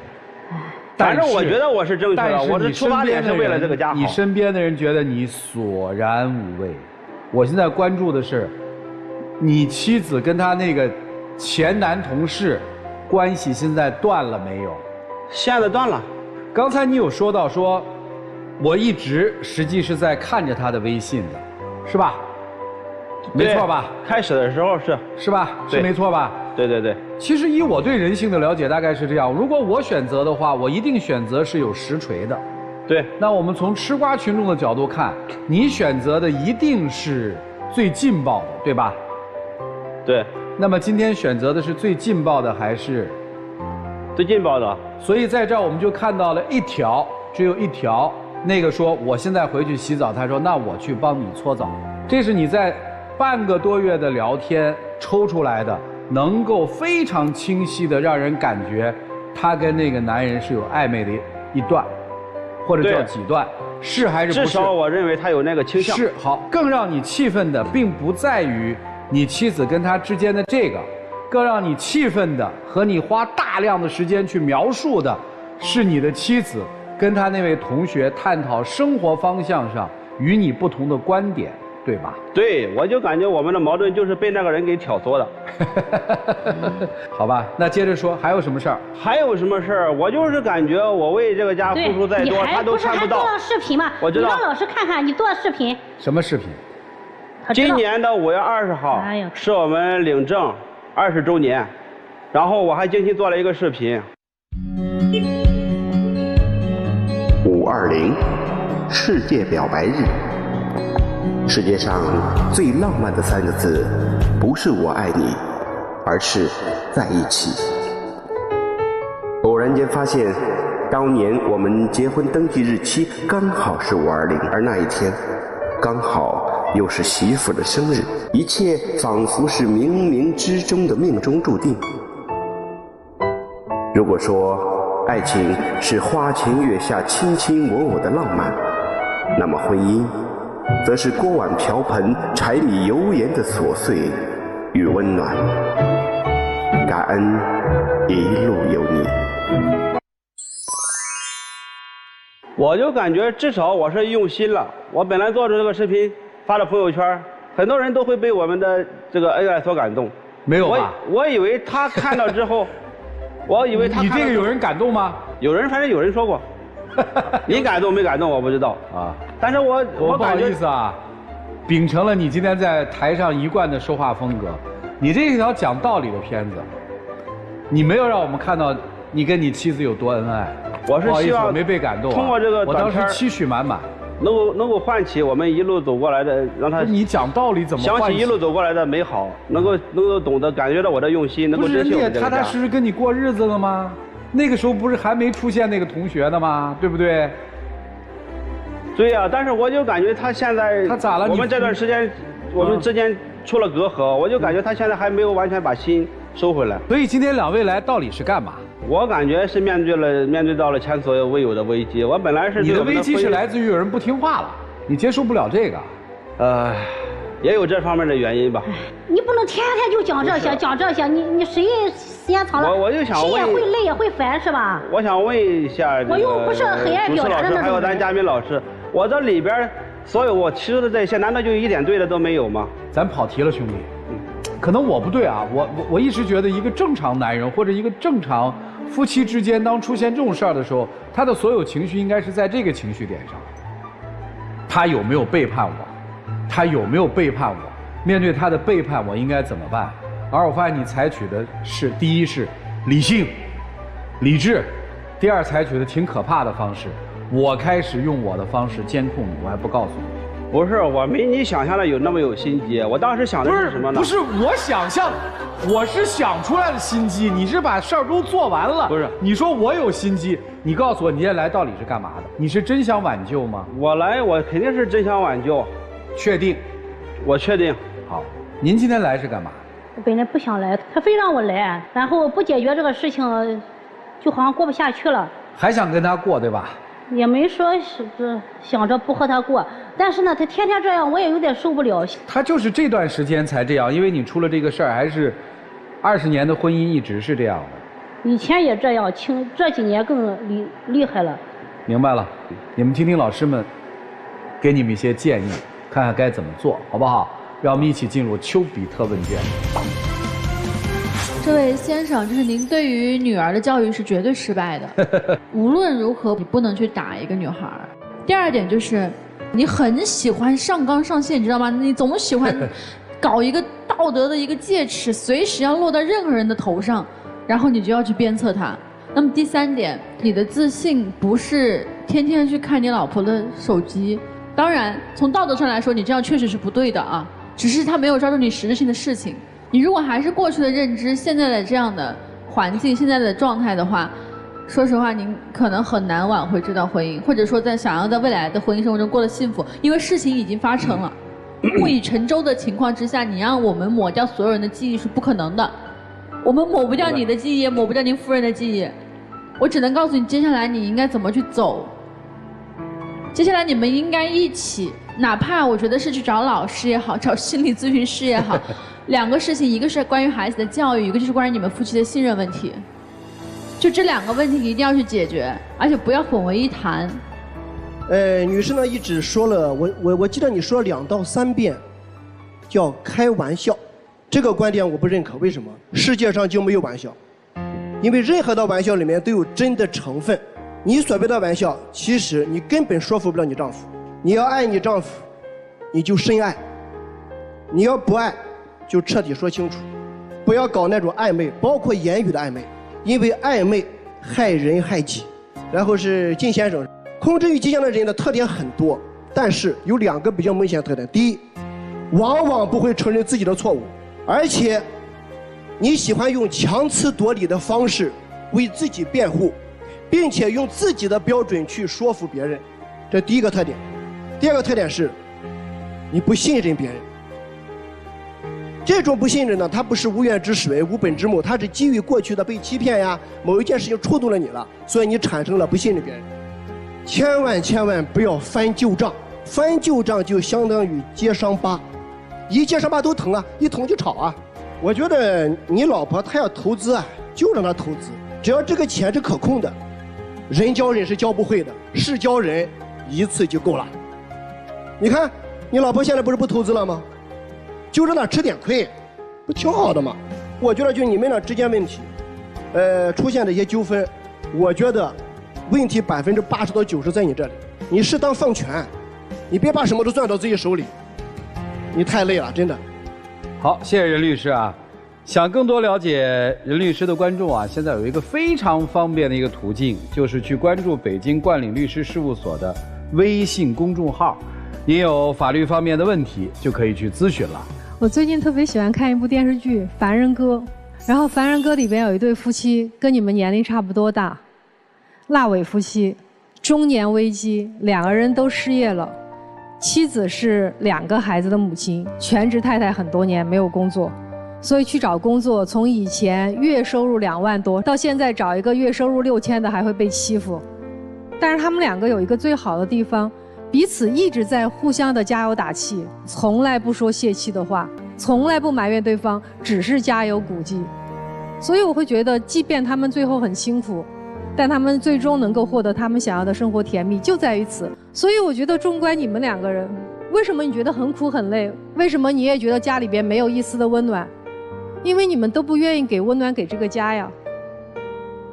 反正我觉得我是正确的，我的出发点是为了这个家好。你身边的人觉得你索然无味。我现在关注的是，你妻子跟他那个前男同事关系现在断了没有？现在断了。刚才你有说到说，我一直实际是在看着他的微信的，是吧？没错吧？开始的时候是吧？是没错吧？对。其实以我对人性的了解，大概是这样：如果我选择的话，我一定选择是有实锤的。对。那我们从吃瓜群众的角度看，你选择的一定是最劲爆的，对吧？对。那么今天选择的是最劲爆的还是？最劲爆的。所以在这儿我们就看到了只有一条，那个说我现在回去洗澡，他说那我去帮你搓澡。这是你在半个多月的聊天抽出来的，能够非常清晰的让人感觉他跟那个男人是有暧昧的一段，或者叫几段，是还是不是？至少我认为他有那个倾向。是好，更让你气愤的并不在于你妻子跟他之间的这个，更让你气愤的和你花大量的时间去描述的，是你的妻子跟他那位同学探讨生活方向上与你不同的观点，对吧？对，我就感觉我们的矛盾就是被那个人给挑唆的。好吧，那接着说，还有什么事儿？还有什么事儿？我就是感觉我为这个家付出再多，他都看不到。你还做视频吗？我知道。你让老师看看你做视频。什么视频？今年的5月20号是我们领证20周年，然后我还精心做了一个视频。520世界表白日。世界上最浪漫的3个字，不是我爱你，而是在一起。偶然间发现，当年我们结婚登记日期刚好是520，而那一天刚好又是媳妇的生日，一切仿佛是冥冥之中的命中注定。如果说爱情是花前月下卿卿我我的浪漫，那么婚姻则是锅碗瓢盆柴米油盐的琐碎与温暖。感恩一路有你。我就感觉至少我是用心了。我本来做出这个视频发到朋友圈，很多人都会被我们的这个恩爱所感动。没有吧？我以为他看到之后，我以为他你这个有人感动吗？有人，反正有人说过。你感动没感动我不知道啊，但是我不好意思啊，秉承了你今天在台上一贯的说话风格，你这条讲道理的片子，你没有让我们看到你跟你妻子有多恩爱。我是希望我没被感动、啊，通过这个我当时期许满满，能够唤起我们一路走过来的，让他你讲道理怎么想起一路走过来的美好，能够懂得感觉到我的用心，能够珍惜我们这个家。不是你也踏踏实实跟你过日子了吗？那个时候不是还没出现那个同学呢吗？对不对？对呀、但是我就感觉他现在他咋了？我们这段时间我们之间出了隔阂，我就感觉他现在还没有完全把心收回来。所以今天2位来到底是干嘛？我感觉是面对到了前所未有的危机。我本来是你的危机是来自于有人不听话了，你接受不了这个，也有这方面的原因吧。你不能天天就讲这些讲这些，你谁时间长了，我就想问，心也会累也会烦是吧？我想问一下，我又不是很爱表达的那种。还有咱嘉宾老师，我这里边所有我提出的这些，难道就一点对的都没有吗？咱跑题了，兄弟。可能我不对啊，我一直觉得一个正常男人或者一个正常夫妻之间，当出现这种事儿的时候，他的所有情绪应该是在这个情绪点上。他有没有背叛我？他有没有背叛我？面对他的背叛，我应该怎么办？而我发现你采取的是，第一是理性、理智，第二采取的挺可怕的方式。我开始用我的方式监控你，我还不告诉你。不是，我没你想象的有那么有心机。我当时想的是什么呢？不是我想象，我是想出来的心机。你是把事儿都做完了。不是，你说我有心机，你告诉我你今天来到底是干嘛的？你是真想挽救吗？我来，我肯定是真想挽救。确定？我确定。好，您今天来是干嘛？我本来不想来，他非让我来，然后不解决这个事情，就好像过不下去了。还想跟他过，对吧？也没说是想着不和他过，但是呢，他天天这样，我也有点受不了。他就是这段时间才这样，因为你出了这个事儿，还是20年的婚姻一直是这样的。以前也这样，这几年更厉害了。明白了，你们听听老师们给你们一些建议，看看该怎么做，好不好？让我们一起进入丘比特问卷。这位先生，就是您对于女儿的教育是绝对失败的。无论如何，你不能去打一个女孩。第二点就是，你很喜欢上纲上线，你知道吗？你总喜欢搞一个道德的一个戒尺，随时要落到任何人的头上，然后你就要去鞭策他。那么第三点，你的自信不是天天去看你老婆的手机。当然，从道德上来说，你这样确实是不对的啊，只是他没有抓住你实质性的事情。你如果还是过去的认知，现在的这样的环境，现在的状态的话，说实话，您可能很难挽回这段婚姻，或者说想要在未来的婚姻生活中过得幸福，因为事情已经发生了。木已成舟的情况之下，你让我们抹掉所有人的记忆是不可能的。我们抹不掉你的记忆，也抹不掉您夫人的记忆。我只能告诉你，接下来你应该怎么去走。接下来你们应该一起，哪怕我觉得是去找老师也好，找心理咨询师也好，两个事情，一个是关于孩子的教育，一个就是关于你们夫妻的信任问题。就这两个问题一定要去解决，而且不要混为一谈。女士呢一直说了，我记得你说了2到3遍，叫开玩笑，这个观点我不认可。为什么？世界上就没有玩笑，因为任何的玩笑里面都有真的成分。你所谓的玩笑，其实你根本说服不了你丈夫。你要爱你丈夫，你就深爱；你要不爱，就彻底说清楚，不要搞那种暧昧，包括言语的暧昧。因为暧昧害人害己。然后是靳先生，控制欲极强的人的特点很多，但是有2个比较明显的特点。第一，往往不会承认自己的错误，而且你喜欢用强词夺理的方式为自己辩护，并且用自己的标准去说服别人，这第一个特点。第2个特点是你不信任别人。这种不信任呢，它不是无源之水、无本之木，它是基于过去的被欺骗呀，某一件事情触动了你了，所以你产生了不信任别人。千万不要翻旧账，翻旧账就相当于揭伤疤，一揭伤疤都疼啊，一疼就吵啊。我觉得你老婆她要投资啊，就让她投资，只要这个钱是可控的，人教人是教不会的，事教人一次就够了。你看你老婆现在不是不投资了吗？就让他吃点亏，不挺好的吗？我觉得就你们俩之间问题，出现这些纠纷，我觉得问题80%到90%在你这里。你适当放权，你别把什么都攥到自己手里，你太累了，真的。好，谢谢任律师啊。想更多了解任律师的观众啊，现在有一个非常方便的一个途径，就是去关注北京冠领律师事务所的微信公众号。您有法律方面的问题，就可以去咨询了。我最近特别喜欢看一部电视剧《凡人歌》，然后《凡人歌》里边有一对夫妻，跟你们年龄差不多大，腊尾夫妻，中年危机，2个人都失业了，妻子是2个孩子的母亲，全职太太很多年没有工作，所以去找工作，从以前月收入2万多，到现在找一个月收入6000的还会被欺负。但是他们2个有一个最好的地方，彼此一直在互相的加油打气，从来不说泄气的话，从来不埋怨对方，只是加油鼓劲。所以我会觉得，即便他们最后很辛苦，但他们最终能够获得他们想要的生活甜蜜，就在于此。所以我觉得，纵观你们2个人，为什么你觉得很苦很累？为什么你也觉得家里边没有一丝的温暖？因为你们都不愿意给温暖给这个家呀。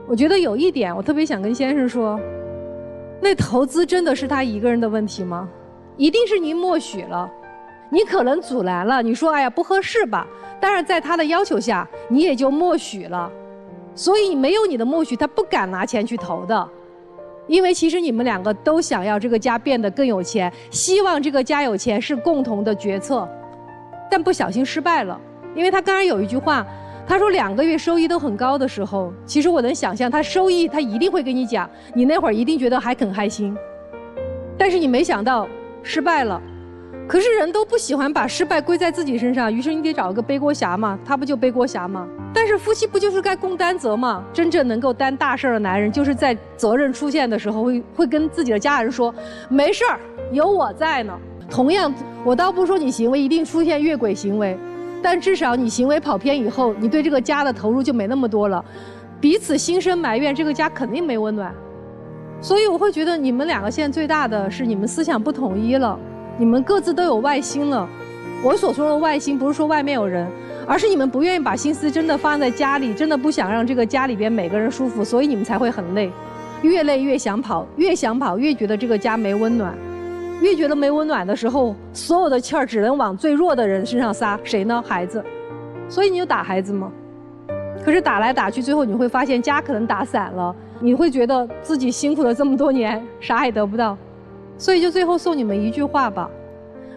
我觉得有一点，我特别想跟先生说。那投资真的是他一个人的问题吗？一定是您默许了，你可能阻拦了，你说哎呀不合适吧，但是在他的要求下，你也就默许了，所以没有你的默许，他不敢拿钱去投的，因为其实你们2个都想要这个家变得更有钱，希望这个家有钱是共同的决策，但不小心失败了，因为他刚才有一句话。他说2个月收益都很高的时候，其实我能想象他收益他一定会跟你讲，你那会儿一定觉得还很开心，但是你没想到失败了。可是人都不喜欢把失败归在自己身上，于是你得找一个背锅侠嘛，他不就背锅侠吗？但是夫妻不就是该共担责吗？真正能够担大事的男人，就是在责任出现的时候会跟自己的家人说，没事儿，有我在呢。同样，我倒不说你行为一定出现越轨行为。但至少你行为跑偏以后，你对这个家的投入就没那么多了，彼此心生埋怨，这个家肯定没温暖。所以我会觉得你们2个现在最大的是你们思想不统一了，你们各自都有外心了。我所说的外心不是说外面有人，而是你们不愿意把心思真的放在家里，真的不想让这个家里边每个人舒服，所以你们才会很累，越累越想跑，越想跑越觉得这个家没温暖。越觉得没温暖的时候，所有的气儿只能往最弱的人身上撒，谁呢？孩子。所以你就打孩子吗？可是打来打去，最后你会发现家可能打散了，你会觉得自己辛苦了这么多年，啥也得不到。所以就最后送你们一句话吧：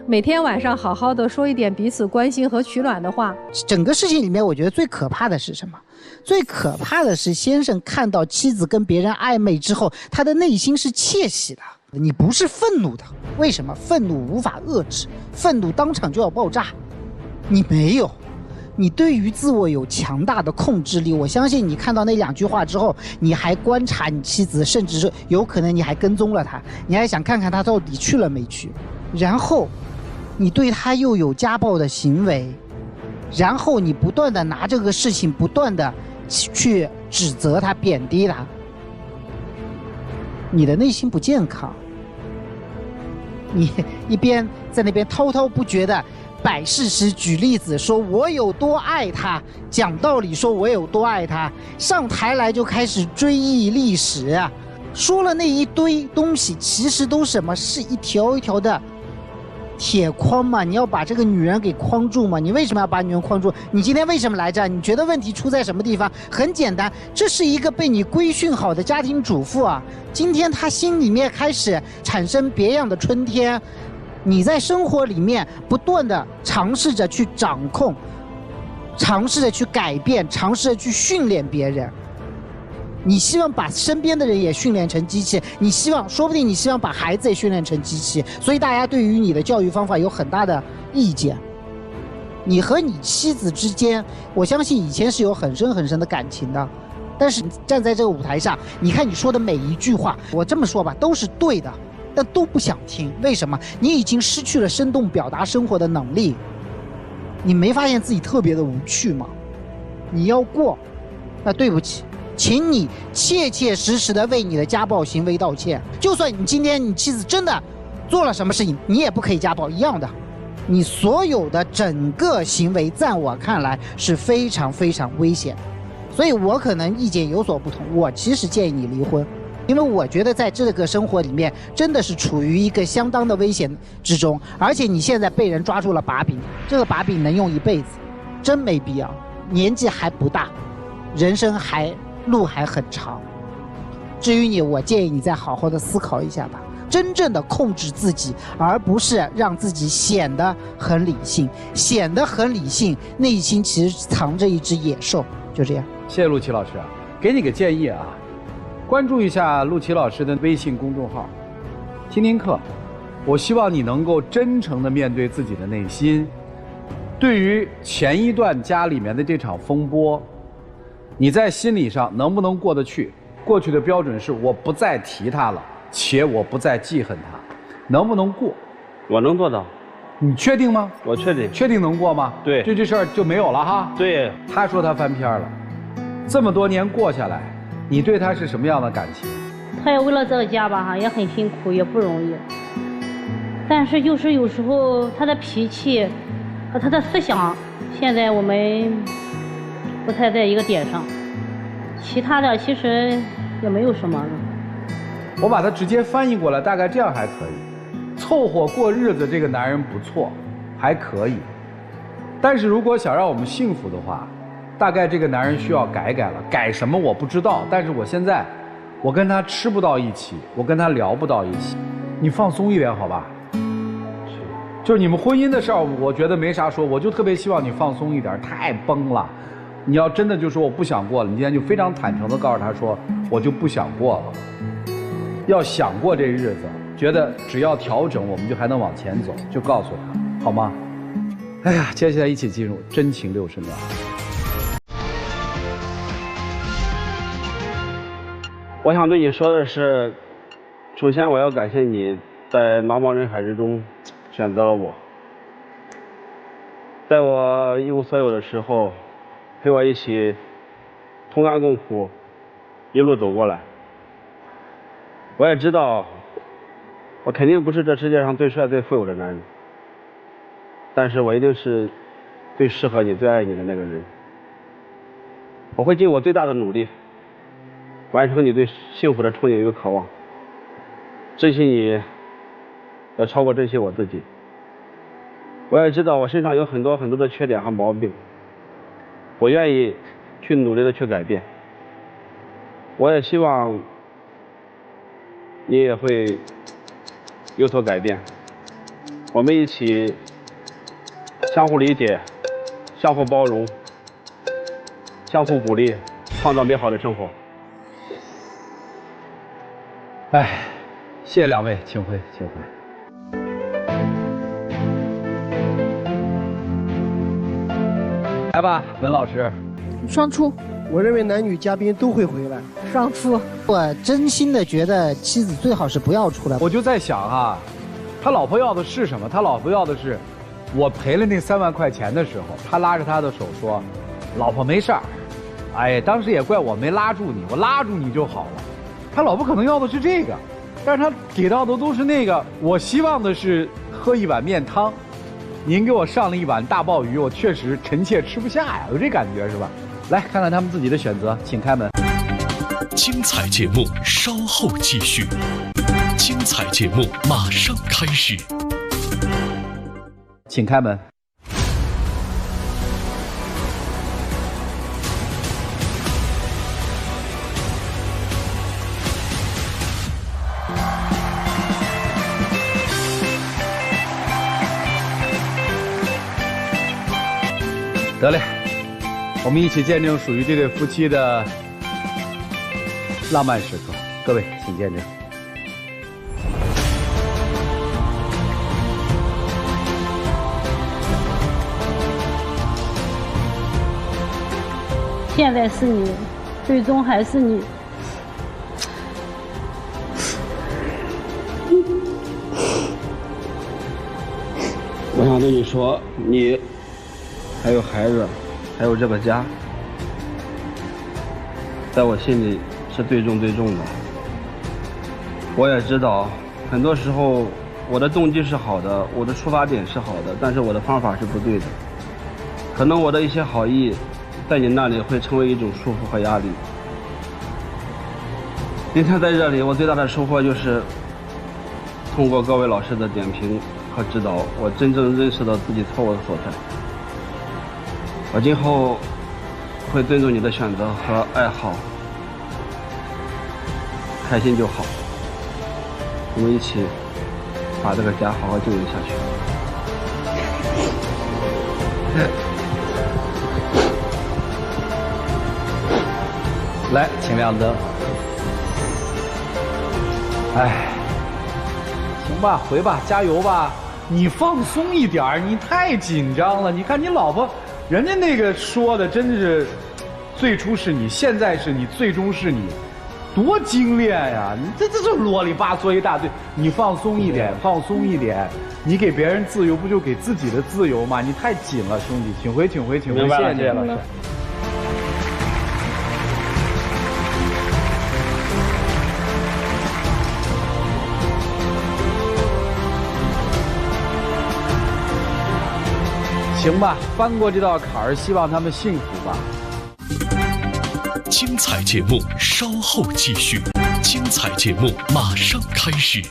每天晚上好好的说一点彼此关心和取暖的话。整个事情里面，我觉得最可怕的是什么？最可怕的是先生看到妻子跟别人暧昧之后，他的内心是窃喜的。你不是愤怒的，为什么？愤怒无法遏制，愤怒当场就要爆炸。你没有，你对于自我有强大的控制力。我相信你看到那2句话之后，你还观察你妻子，甚至是有可能你还跟踪了她，你还想看看她到底去了没去。然后，你对她又有家暴的行为，然后你不断的拿这个事情不断的去指责她、贬低她。你的内心不健康，你一边在那边滔滔不绝的摆事实、举例子，说我有多爱他，讲道理说我有多爱他，上台来就开始追忆历史啊，说了那一堆东西，其实都什么？是一条一条的铁框嘛，你要把这个女人给框住嘛？你为什么要把女人框住？你今天为什么来这？你觉得问题出在什么地方？很简单，这是一个被你规训好的家庭主妇啊，今天她心里面开始产生别样的春天，你在生活里面不断的尝试着去掌控，尝试着去改变，尝试着去训练别人。你希望把身边的人也训练成机器，你希望，说不定你希望把孩子也训练成机器，所以大家对于你的教育方法有很大的意见。你和你妻子之间，我相信以前是有很深很深的感情的，但是站在这个舞台上，你看你说的每一句话，我这么说吧，都是对的，但都不想听。为什么？你已经失去了生动表达生活的能力，你没发现自己特别的无趣吗？你要过，那对不起，请你切切实实的为你的家暴行为道歉。就算你今天你妻子真的做了什么事情，你也不可以家暴一样的。你所有的整个行为，在我看来是非常非常危险，所以我可能意见有所不同。我其实建议你离婚，因为我觉得在这个生活里面真的是处于一个相当的危险之中，而且你现在被人抓住了把柄，这个把柄能用一辈子，真没必要。年纪还不大，人生路还很长。至于你，我建议你再好好的思考一下吧，真正的控制自己，而不是让自己显得很理性。显得很理性，内心其实藏着一只野兽。就这样。谢谢陆琪老师，给你个建议啊，关注一下陆琪老师的微信公众号，听听课。我希望你能够真诚地面对自己的内心。对于前一段家里面的这场风波，你在心理上能不能过得去？过去的标准是我不再提他了，且我不再记恨他，能不能过？我能做到。你确定吗？我确定。确定能过吗？对。这事儿就没有了哈。对。他说他翻篇了，这么多年过下来，你对他是什么样的感情？他也为了这个家吧，也很辛苦，也不容易。但是就是有时候他的脾气和他的思想，现在我们不太在一个点上。其他的其实也没有什么。我把它直接翻译过来，大概这样还可以。凑合过日子，这个男人不错，还可以。但是如果想让我们幸福的话，大概这个男人需要改了。改什么我不知道，但是我现在，我跟他吃不到一起，我跟他聊不到一起。你放松一点好吧？就是你们婚姻的事儿，我觉得没啥说，我就特别希望你放松一点，太崩了。你要真的就说我不想过了，你今天就非常坦诚地告诉他说，我就不想过了。要想过这日子，觉得只要调整，我们就还能往前走，就告诉他，好吗？哎呀，接下来一起进入真情60秒。我想对你说的是，首先我要感谢你在茫茫人海之中选择了我，在我一无所有的时候，陪我一起同甘共苦，一路走过来。我也知道，我肯定不是这世界上最帅、最富有的男人，但是我一定是最适合你、最爱你的那个人。我会尽我最大的努力，完成你对幸福的憧憬与渴望。珍惜你，要超过珍惜我自己。我也知道我身上有很多的缺点和毛病，我愿意去努力的去改变。我也希望你也会有所改变。我我们一起相互理解，相互包容，相互鼓励，创造美好的生活。哎，谢谢两位，请回，请回。来吧，文老师。双出。我认为男女嘉宾都会回来。双出。我真心的觉得妻子最好是不要出来。我就在想哈，他老婆要的是什么？他老婆要的是，我赔了那3万块钱的时候，他拉着他的手说：“老婆没事儿。”哎，当时也怪我没拉住你，我拉住你就好了。他老婆可能要的是这个，但是他给到的都是那个。我希望的是喝一碗面汤，您给我上了一碗大鲍鱼，我确实臣妾吃不下呀，有这感觉是吧？来看看他们自己的选择，请开门。精彩节目稍后继续，精彩节目马上开始，请开门。得嘞，我们一起见证属于这对夫妻的浪漫时刻。各位，请见证。现在是你，最终还是你。我想对你说，你还有孩子，还有这个家，在我心里是最重最重的。我也知道，很多时候我的动机是好的，我的出发点是好的，但是我的方法是不对的。可能我的一些好意，在你那里会成为一种束缚和压力。今天在这里，我最大的收获就是通过各位老师的点评和指导，我真正认识到自己错误的所在。我今后会尊重你的选择和爱好，开心就好。我们一起把这个家好好经营下去。来，请亮灯。哎，行吧，回吧，加油吧。你放松一点，你太紧张了。你看你老婆。人家那个说的真是，最初是你，现在是你，最终是你，多精炼呀！你这啰里吧嗦一大堆，你放松一点，放松一点，你给别人自由，不就给自己的自由吗？你太紧了，兄弟，请回，请回，请回，谢谢你老师。行吧，翻过这道坎儿，希望他们幸福吧。精彩节目稍后继续，精彩节目马上开始。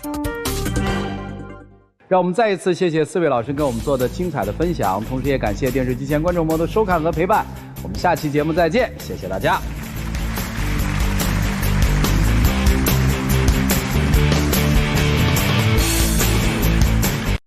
让我们再一次谢谢4位老师跟我们做的精彩的分享，同时也感谢电视机前观众朋友的收看和陪伴。我们下期节目再见，谢谢大家。